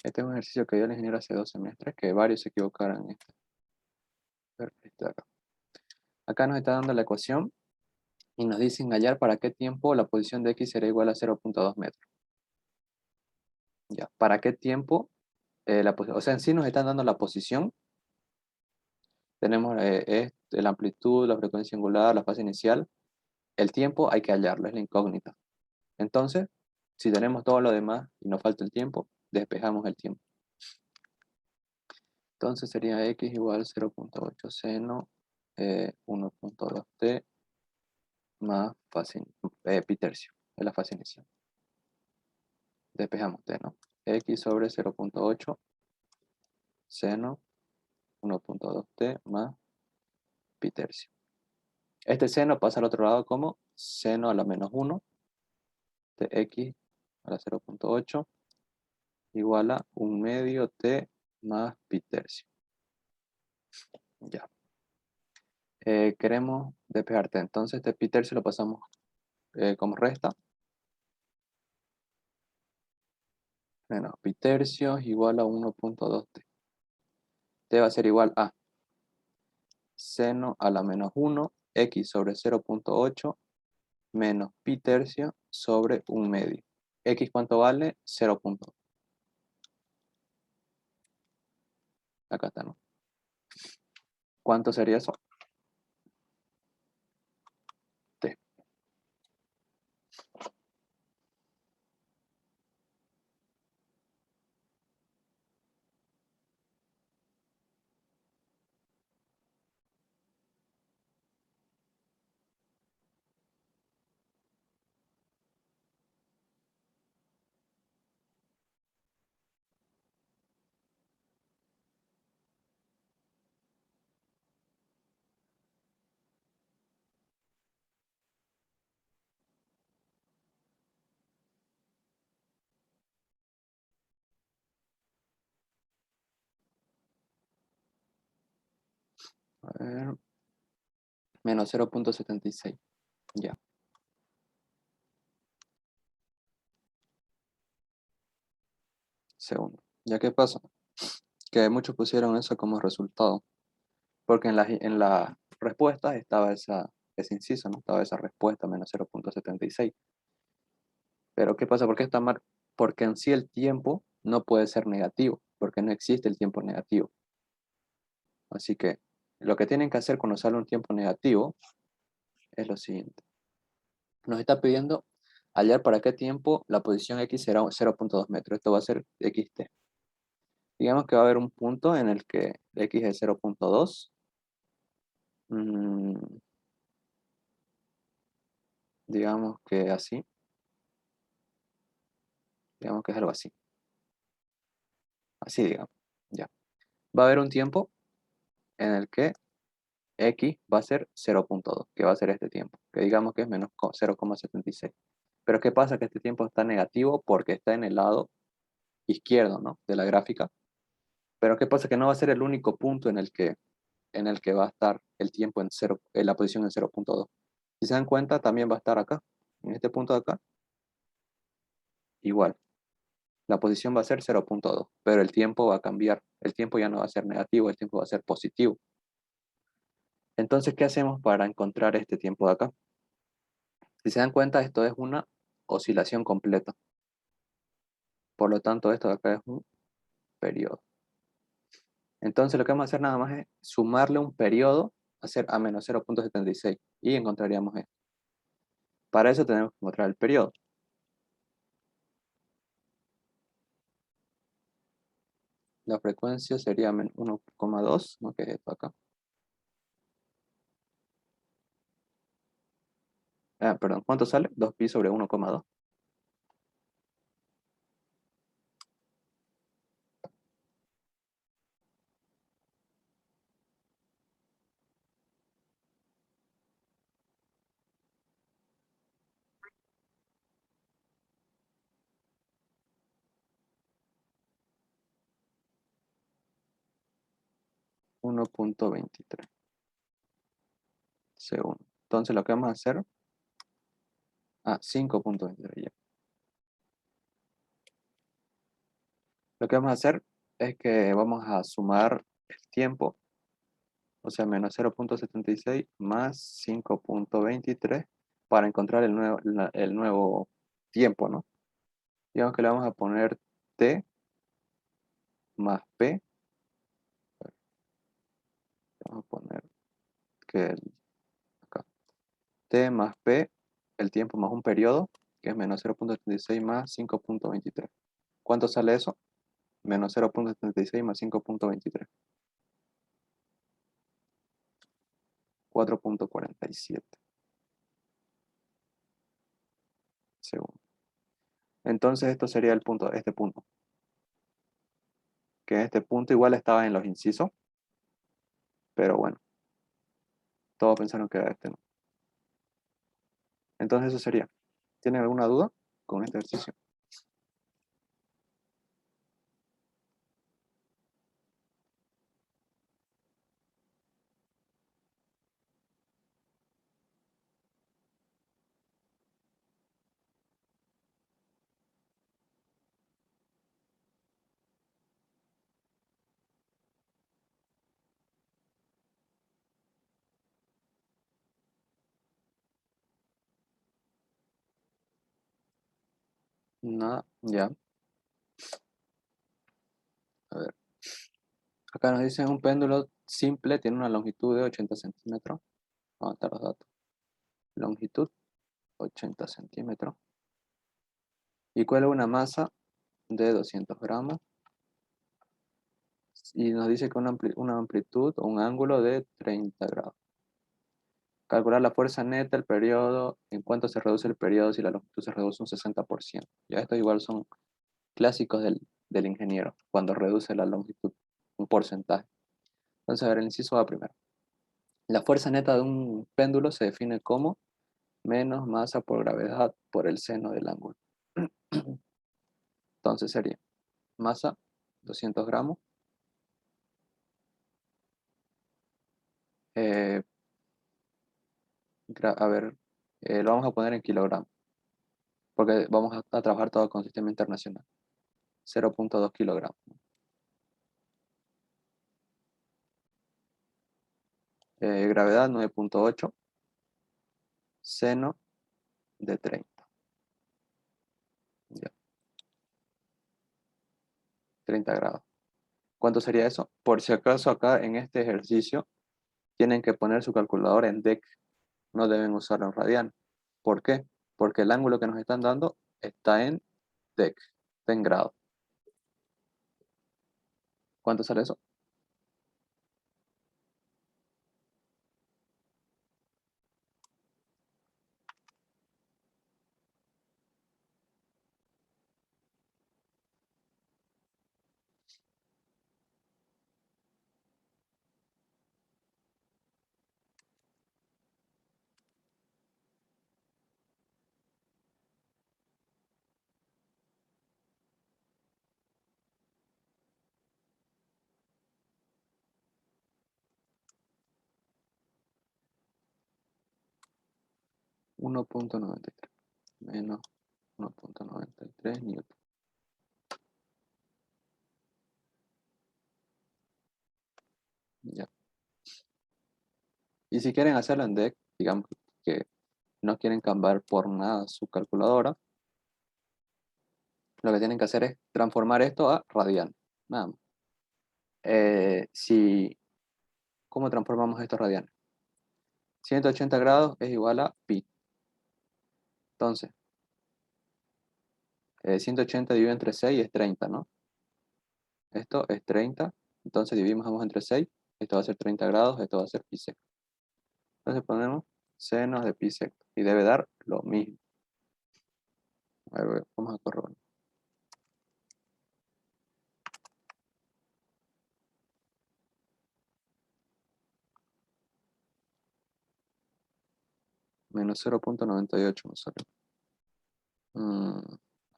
Este es un ejercicio que dio el ingeniero hace 2 semestres, que varios se equivocaron en esto. Perfecto. Acá nos está dando la ecuación y nos dicen hallar para qué tiempo la posición de x será igual a 0.2 metros. Ya. ¿Para qué tiempo? O sea, en sí nos están dando la posición. Tenemos la amplitud, la frecuencia angular, la fase inicial. El tiempo hay que hallarlo, es la incógnita. Entonces, si tenemos todo lo demás y nos falta el tiempo, despejamos el tiempo. Entonces sería x igual a 0.8 seno 1.2t más pi tercio, es la fase inicial. Despejamos t, ¿no? X sobre 0.8 seno 1.2t más pi tercio. Este seno pasa al otro lado como seno a la menos 1 de x a la 0.8 igual a 1/2 t más pi tercio. Ya. Queremos despejar t. Entonces este pi tercio lo pasamos como resta. Menos pi tercio igual a 1.2t. T va a ser igual a seno a la menos 1 x sobre 0.8 menos pi tercio sobre 1/2. X ¿cuánto vale? 0. Acá está, ¿no? ¿Cuánto sería eso? T. A ver. Menos 0.76. Ya. segundo. ¿Ya qué pasa? Que muchos pusieron eso como resultado, porque en la respuesta estaba ese inciso, ¿no? Estaba esa respuesta, menos 0.76. Pero ¿qué pasa? ¿Por qué está mal? Porque en sí el tiempo no puede ser negativo, porque no existe el tiempo negativo. Así que lo que tienen que hacer cuando sale un tiempo negativo es lo siguiente. Nos está pidiendo hallar para qué tiempo la posición X será 0.2 metros. Esto va a ser XT. Digamos que va a haber un punto en el que X es 0.2. Digamos que así. Digamos que es algo así. Así, digamos. Ya. Va a haber un tiempo en el que X va a ser 0.2, que va a ser este tiempo, que digamos que es menos 0,76. Pero ¿qué pasa? Que este tiempo está negativo porque está en el lado izquierdo, ¿no? De la gráfica. Pero ¿qué pasa? Que no va a ser el único punto en el que va a estar el tiempo en la posición en 0.2. Si se dan cuenta, también va a estar acá, en este punto de acá, igual. La posición va a ser 0.2, pero el tiempo va a cambiar. El tiempo ya no va a ser negativo, el tiempo va a ser positivo. Entonces, ¿qué hacemos para encontrar este tiempo de acá? Si se dan cuenta, esto es una oscilación completa. Por lo tanto, esto de acá es un periodo. Entonces, lo que vamos a hacer nada más es sumarle un periodo a menos 0.76 y encontraríamos esto. Para eso tenemos que encontrar el periodo. La frecuencia sería 1,2, ¿no? Que es esto acá. Perdón, ¿cuánto sale? 2pi sobre 1,2. 1,23 segundos. Entonces lo que vamos a hacer, 5,23 ya. Lo que vamos a hacer es que vamos a sumar el tiempo, o sea, menos 0.76 más 5,23 para encontrar el nuevo tiempo, ¿no? Digamos que le vamos a poner t más p. Vamos a poner que acá, t más p, el tiempo más un periodo, que es menos 0.76 más 5,23. ¿Cuánto sale eso? Menos 0.76 más 5,23. 4,47 segundos. Entonces esto sería este punto. Que este punto igual estaba en los incisos, pero bueno, todos pensaron que era este, ¿no? Entonces eso sería. ¿Tienen alguna duda con este ejercicio? Nada, ya. A ver. Acá nos dicen un péndulo simple tiene una longitud de 80 centímetros. Vamos a estar los datos. Longitud 80 centímetros. Y cuela una masa de 200 gramos. Y nos dice que una amplitud o un ángulo de 30 grados. Calcular la fuerza neta, el periodo, en cuánto se reduce el periodo si la longitud se reduce un 60%. Ya estos igual son clásicos del ingeniero, cuando reduce la longitud, un porcentaje. Entonces, a ver, el inciso A primero. La fuerza neta de un péndulo se define como menos masa por gravedad por el seno del ángulo. Entonces sería masa, 200 gramos. Eh, a ver, lo vamos a poner en kilogramos, porque vamos a trabajar todo con sistema internacional. 0.2 kilogramos. Gravedad 9.8. Seno de 30. Ya. 30 grados. ¿Cuánto sería eso? Por si acaso acá en este ejercicio tienen que poner su calculadora en DEC. No deben usarlo en radian. ¿Por qué? Porque el ángulo que nos están dando está en DEC, está en grado. ¿Cuánto sale eso? (1.93 menos 1.93 newton). Ya. Y si quieren hacerlo en DEC, digamos que no quieren cambiar por nada su calculadora, lo que tienen que hacer es transformar esto a radian. Nada más. ¿Cómo transformamos esto a radian? 180 grados es igual a pi. Entonces, 180 dividido entre 6 es 30, ¿no? Esto es 30. Entonces dividimos ambos entre 6. Esto va a ser 30 grados, esto va a ser pi sec. Entonces ponemos seno de pi sec. Y debe dar lo mismo. A ver, vamos a corroborar. Menos 0.98 me sale.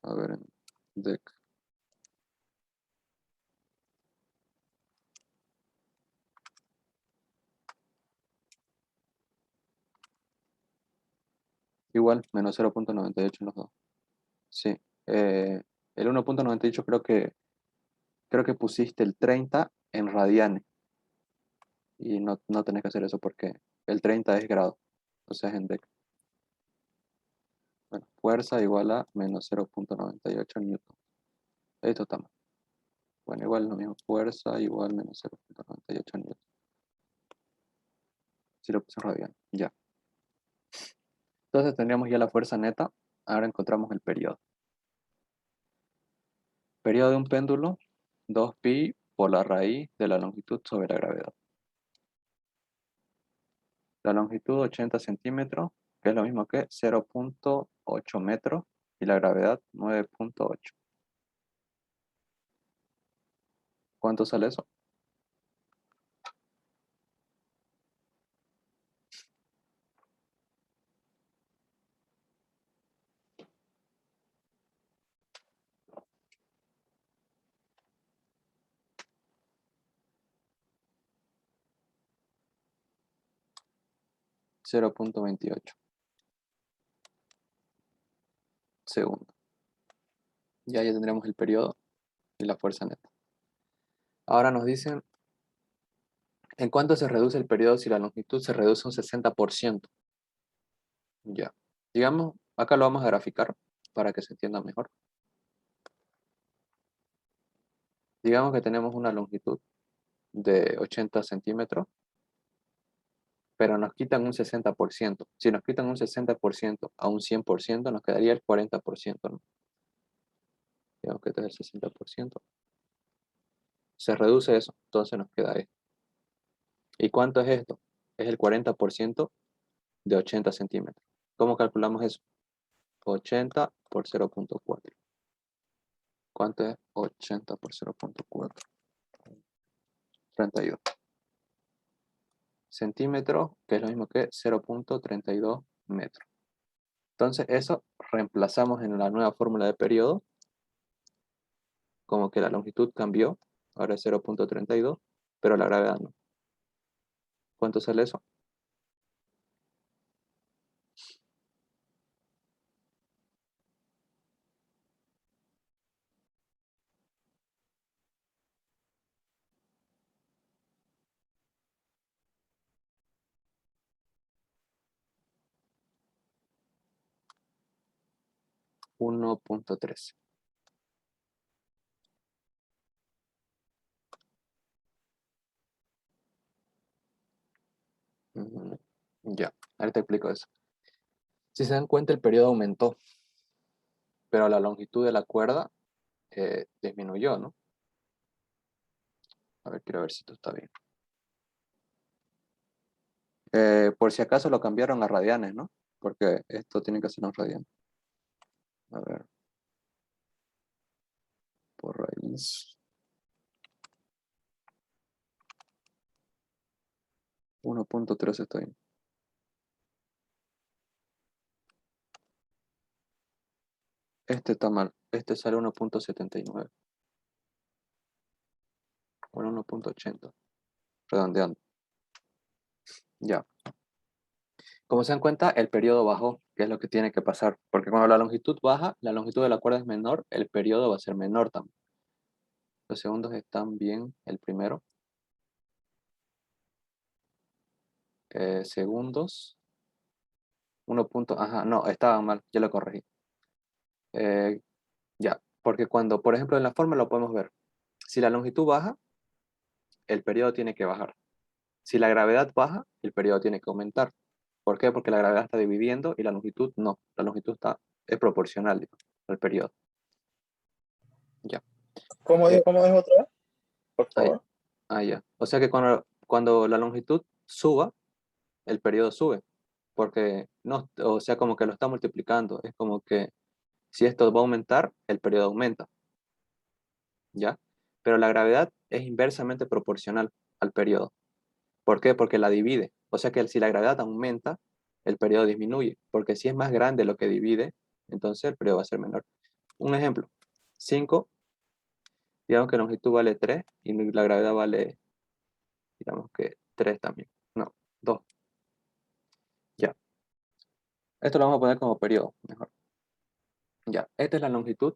A ver, en DEC. Igual, menos 0.98 en los dos. Sí. El 1.98 creo que pusiste el 30 en radianes. Y no tenés que hacer eso porque el 30 es grado. O sea, es en DEC. Bueno, fuerza igual a menos 0.98 newton. Esto está mal. Bueno, igual lo mismo. Fuerza igual menos 0.98 newton. Si lo puse en radian. Ya. Entonces tendríamos ya la fuerza neta. Ahora encontramos el periodo. Periodo de un péndulo, 2pi por la raíz de la longitud sobre la gravedad. La longitud 80 centímetros, que es lo mismo que 0.8 metros, y la gravedad 9.8. ¿Cuánto sale eso? (0.28 segundos). Ya tendremos el periodo y la fuerza neta. Ahora nos dicen, ¿en cuánto se reduce el periodo si la longitud se reduce un 60%? Ya. Digamos, acá lo vamos a graficar para que se entienda mejor. Digamos que tenemos una longitud de 80 centímetros, pero nos quitan un 60%. Si nos quitan un 60% a un 100%, nos quedaría el 40%, ¿no? Digamos que este es el 60%. Se reduce eso, entonces nos queda esto. ¿Y cuánto es esto? Es el 40% de 80 centímetros. ¿Cómo calculamos eso? 80 por 0.4. ¿Cuánto es 80 por 0.4? 32 centímetros, que es lo mismo que 0.32 metros. Entonces eso reemplazamos en la nueva fórmula de periodo, como que la longitud cambió, ahora es 0.32, pero la gravedad no. ¿Cuánto sale eso? 1.13. Ya, ahorita te explico eso. Si se dan cuenta, el periodo aumentó, pero la longitud de la cuerda disminuyó, ¿no? A ver, quiero ver si esto está bien. Por si acaso lo cambiaron a radianes, ¿no? Porque esto tiene que ser en radianes. A ver. Por raíz. 1.3 está bien. Este está mal. Este sale 1.79. Bueno, 1.80. Redondeando. Ya. Como se dan cuenta, el periodo bajó, que es lo que tiene que pasar. Porque cuando la longitud baja, la longitud de la cuerda es menor, el periodo va a ser menor también. Los segundos están bien, el primero. Segundos. Ajá, no, estaba mal, ya lo corregí. Ya, porque cuando, por ejemplo, en la fórmula lo podemos ver. Si la longitud baja, el periodo tiene que bajar. Si la gravedad baja, el periodo tiene que aumentar. ¿Por qué? Porque la gravedad está dividiendo y la longitud no. La longitud es proporcional, digo, al periodo. Ya. ¿Cómo Eh, cómo es otra vez? Por ahí, favor. ya. O sea que cuando la longitud suba, el periodo sube. Porque no, o sea, como que lo está multiplicando. Es como que si esto va a aumentar, el periodo aumenta. ¿Ya? Pero la gravedad es inversamente proporcional al periodo. ¿Por qué? Porque la divide. O sea que si la gravedad aumenta, el periodo disminuye. Porque si es más grande lo que divide, entonces el periodo va a ser menor. Un ejemplo. 5, digamos que la longitud vale 3 y la gravedad vale, digamos que 3 también. No, 2. Ya. Esto lo vamos a poner como periodo, mejor. Ya. Esta es la longitud.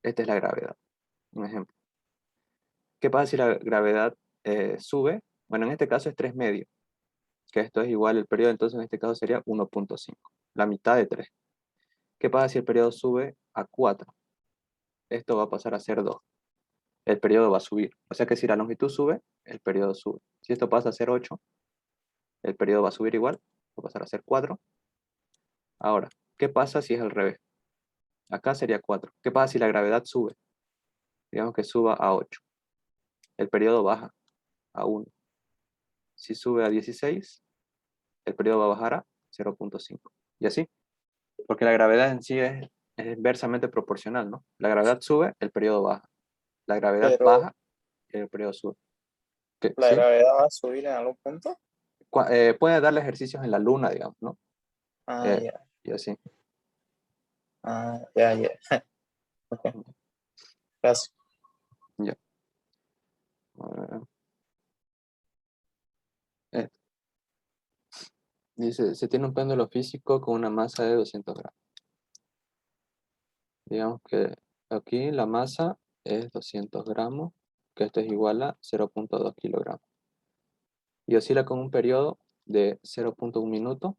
Esta es la gravedad. Un ejemplo. ¿Qué pasa si la gravedad sube? Bueno, en este caso es 3 medios. Que esto es igual el periodo, entonces en este caso sería 1.5, la mitad de 3. ¿Qué pasa si el periodo sube a 4? Esto va a pasar a ser 2. El periodo va a subir. O sea que si la longitud sube, el periodo sube. Si esto pasa a ser 8, el periodo va a subir igual, va a pasar a ser 4. Ahora, ¿qué pasa si es al revés? Acá sería 4. ¿Qué pasa si la gravedad sube? Digamos que suba a 8. El periodo baja a 1. Si sube a 16, el periodo va a bajar a 0.5. Y así. Porque la gravedad en sí es inversamente proporcional, ¿no? La gravedad sube, el periodo baja. La gravedad Pero baja, el periodo sube. ¿Qué? la ¿Sí? gravedad va a subir en algún punto. Puede darle ejercicios en la luna, digamos, ¿no? Ah, ya. Y así. Ah, ya, ya. Ok, gracias. Ya. A ver. Eh, Dice, se tiene un péndulo físico con una masa de 200 gramos. Digamos que aquí la masa es 200 gramos, que esto es igual a 0.2 kilogramos. Y oscila con un periodo de 0.1 minuto,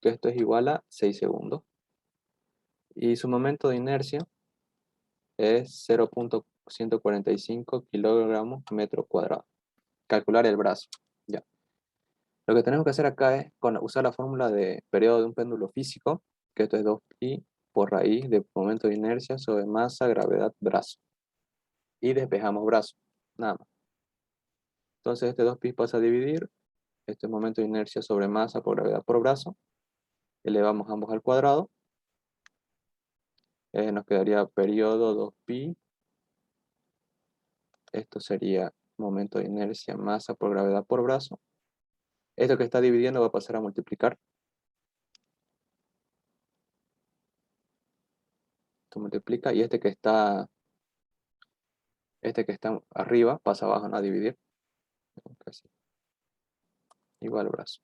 que esto es igual a 6 segundos. Y su momento de inercia es 0.145 kilogramos metro cuadrado. Calcular el brazo. Ya. Lo que tenemos que hacer acá es usar la fórmula de periodo de un péndulo físico, que esto es 2pi por raíz de momento de inercia sobre masa, gravedad, brazo. Y despejamos brazo. Nada más. Entonces este 2pi pasa a dividir. Este es momento de inercia sobre masa por gravedad por brazo. Elevamos ambos al cuadrado. Nos quedaría periodo 2pi. Esto sería momento de inercia, masa por gravedad por brazo. Esto que está dividiendo va a pasar a multiplicar. Esto multiplica y este que está arriba pasa abajo, ¿no? A dividir. Igual brazo.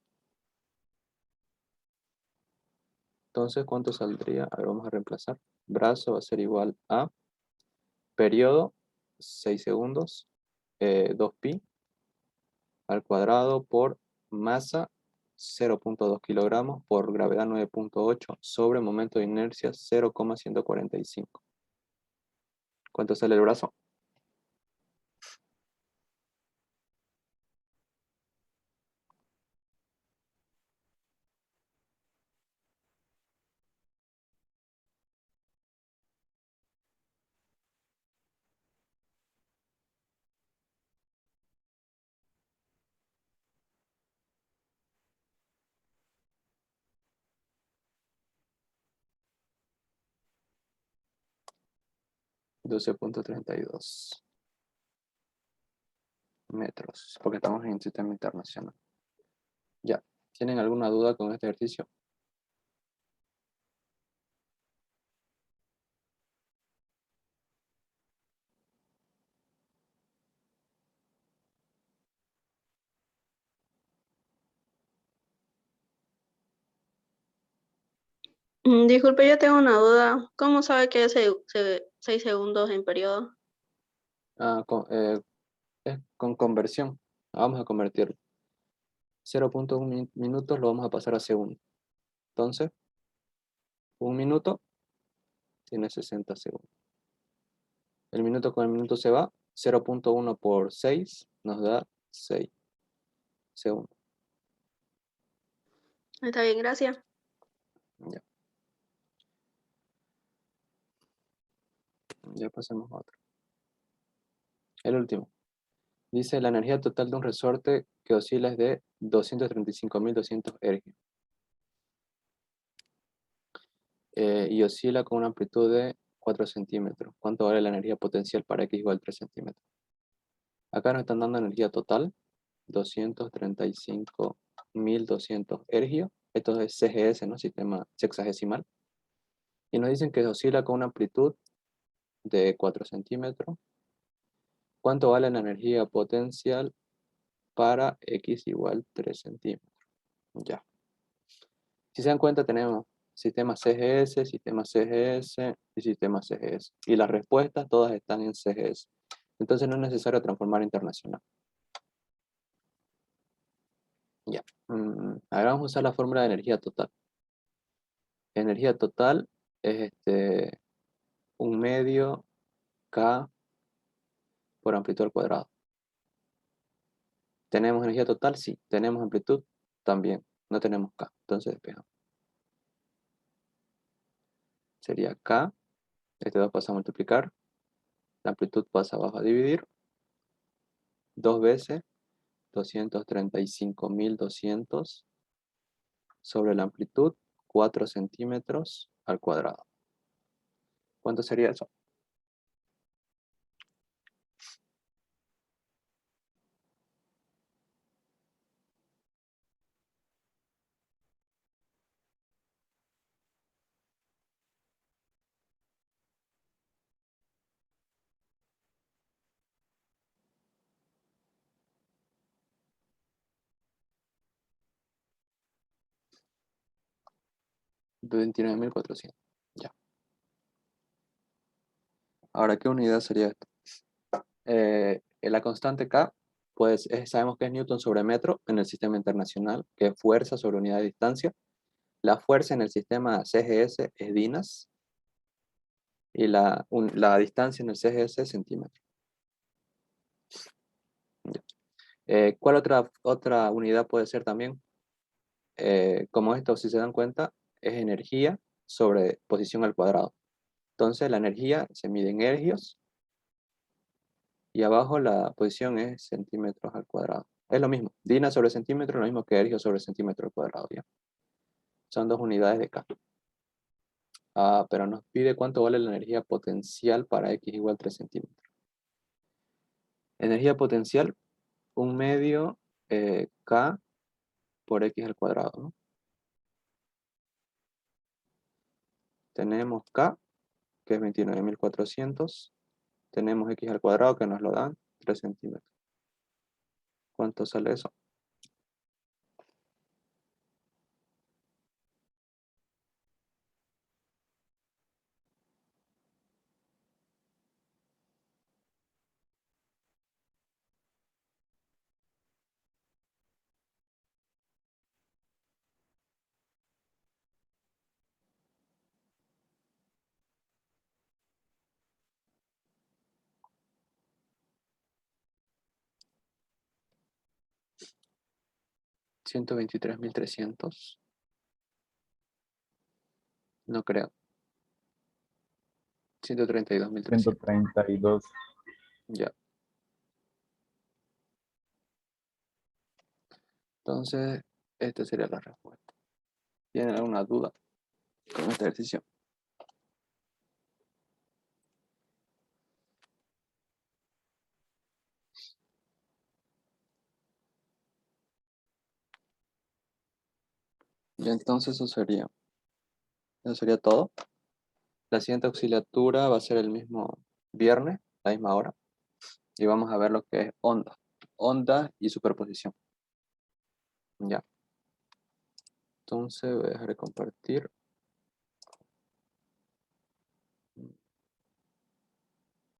Entonces, ¿cuánto saldría? A ver, vamos a reemplazar. Brazo va a ser igual a periodo, 6 segundos, 2pi al cuadrado por masa 0.2 kilogramos por gravedad 9.8 sobre momento de inercia 0,145. ¿Cuánto sale el brazo? $12.32 metros, porque estamos en el sistema internacional. Ya, ¿tienen alguna duda con este ejercicio? Disculpe, yo tengo una duda. ¿Cómo sabe que es 6 segundos en periodo? Es con conversión. Vamos a convertir 0.1 minutos, lo vamos a pasar a segundo. Entonces, 1 minuto tiene 60 segundos. El minuto con el minuto se va. 0.1 por 6 nos da 6 segundos. Está bien, gracias. Ya. Ya pasemos a otro. El último. Dice la energía total de un resorte que oscila es de 235.200 ergios. Y oscila con una amplitud de 4 centímetros. ¿Cuánto vale la energía potencial para X igual 3 centímetros? Acá nos están dando energía total, 235.200 ergios. Esto es CGS, ¿no? Sistema sexagesimal. Y nos dicen que oscila con una amplitud de 4 centímetros. ¿Cuánto vale la energía potencial para X igual 3 centímetros? Ya. Si se dan cuenta, tenemos sistema CGS y sistema CGS. Y las respuestas todas están en CGS. Entonces no es necesario transformar internacional. Ya. Ahora vamos a usar la fórmula de energía total. Energía total es 1/2 K por amplitud al cuadrado. ¿Tenemos energía total? Sí. ¿Tenemos amplitud? También. No tenemos K. Entonces despejamos. Sería K. Este 2 pasa a multiplicar. La amplitud pasa abajo a dividir. 2 veces 235.200 sobre la amplitud 4 centímetros al cuadrado. ¿Cuánto sería eso? De 29.400. Ya. Ahora, ¿qué unidad sería esto? La constante K, pues sabemos que es Newton sobre metro en el sistema internacional, que es fuerza sobre unidad de distancia. La fuerza en el sistema CGS es dinas y la distancia en el CGS es centímetro. Ya. ¿Cuál otra unidad puede ser también? Como esto, si se dan cuenta, es energía sobre posición al cuadrado. Entonces la energía se mide en ergios y abajo la posición es centímetros al cuadrado. Es lo mismo, dina sobre centímetro es lo mismo que ergio sobre centímetro al cuadrado, ¿ya? Son dos unidades de K. Pero nos pide cuánto vale la energía potencial para X igual 3 centímetros. Energía potencial, 1/2 K por X al cuadrado, ¿no? Tenemos K, que es 29.400. Tenemos X al cuadrado, que nos lo dan 3 centímetros. ¿Cuánto sale eso? 123.300. No creo. 132.300. 132. Ya. Entonces, esta sería la respuesta. ¿Tienen alguna duda con esta ejercicio? Y entonces eso sería todo. La siguiente auxiliatura va a ser el mismo viernes, la misma hora. Y vamos a ver lo que es onda y superposición. Ya. Entonces voy a dejar de compartir.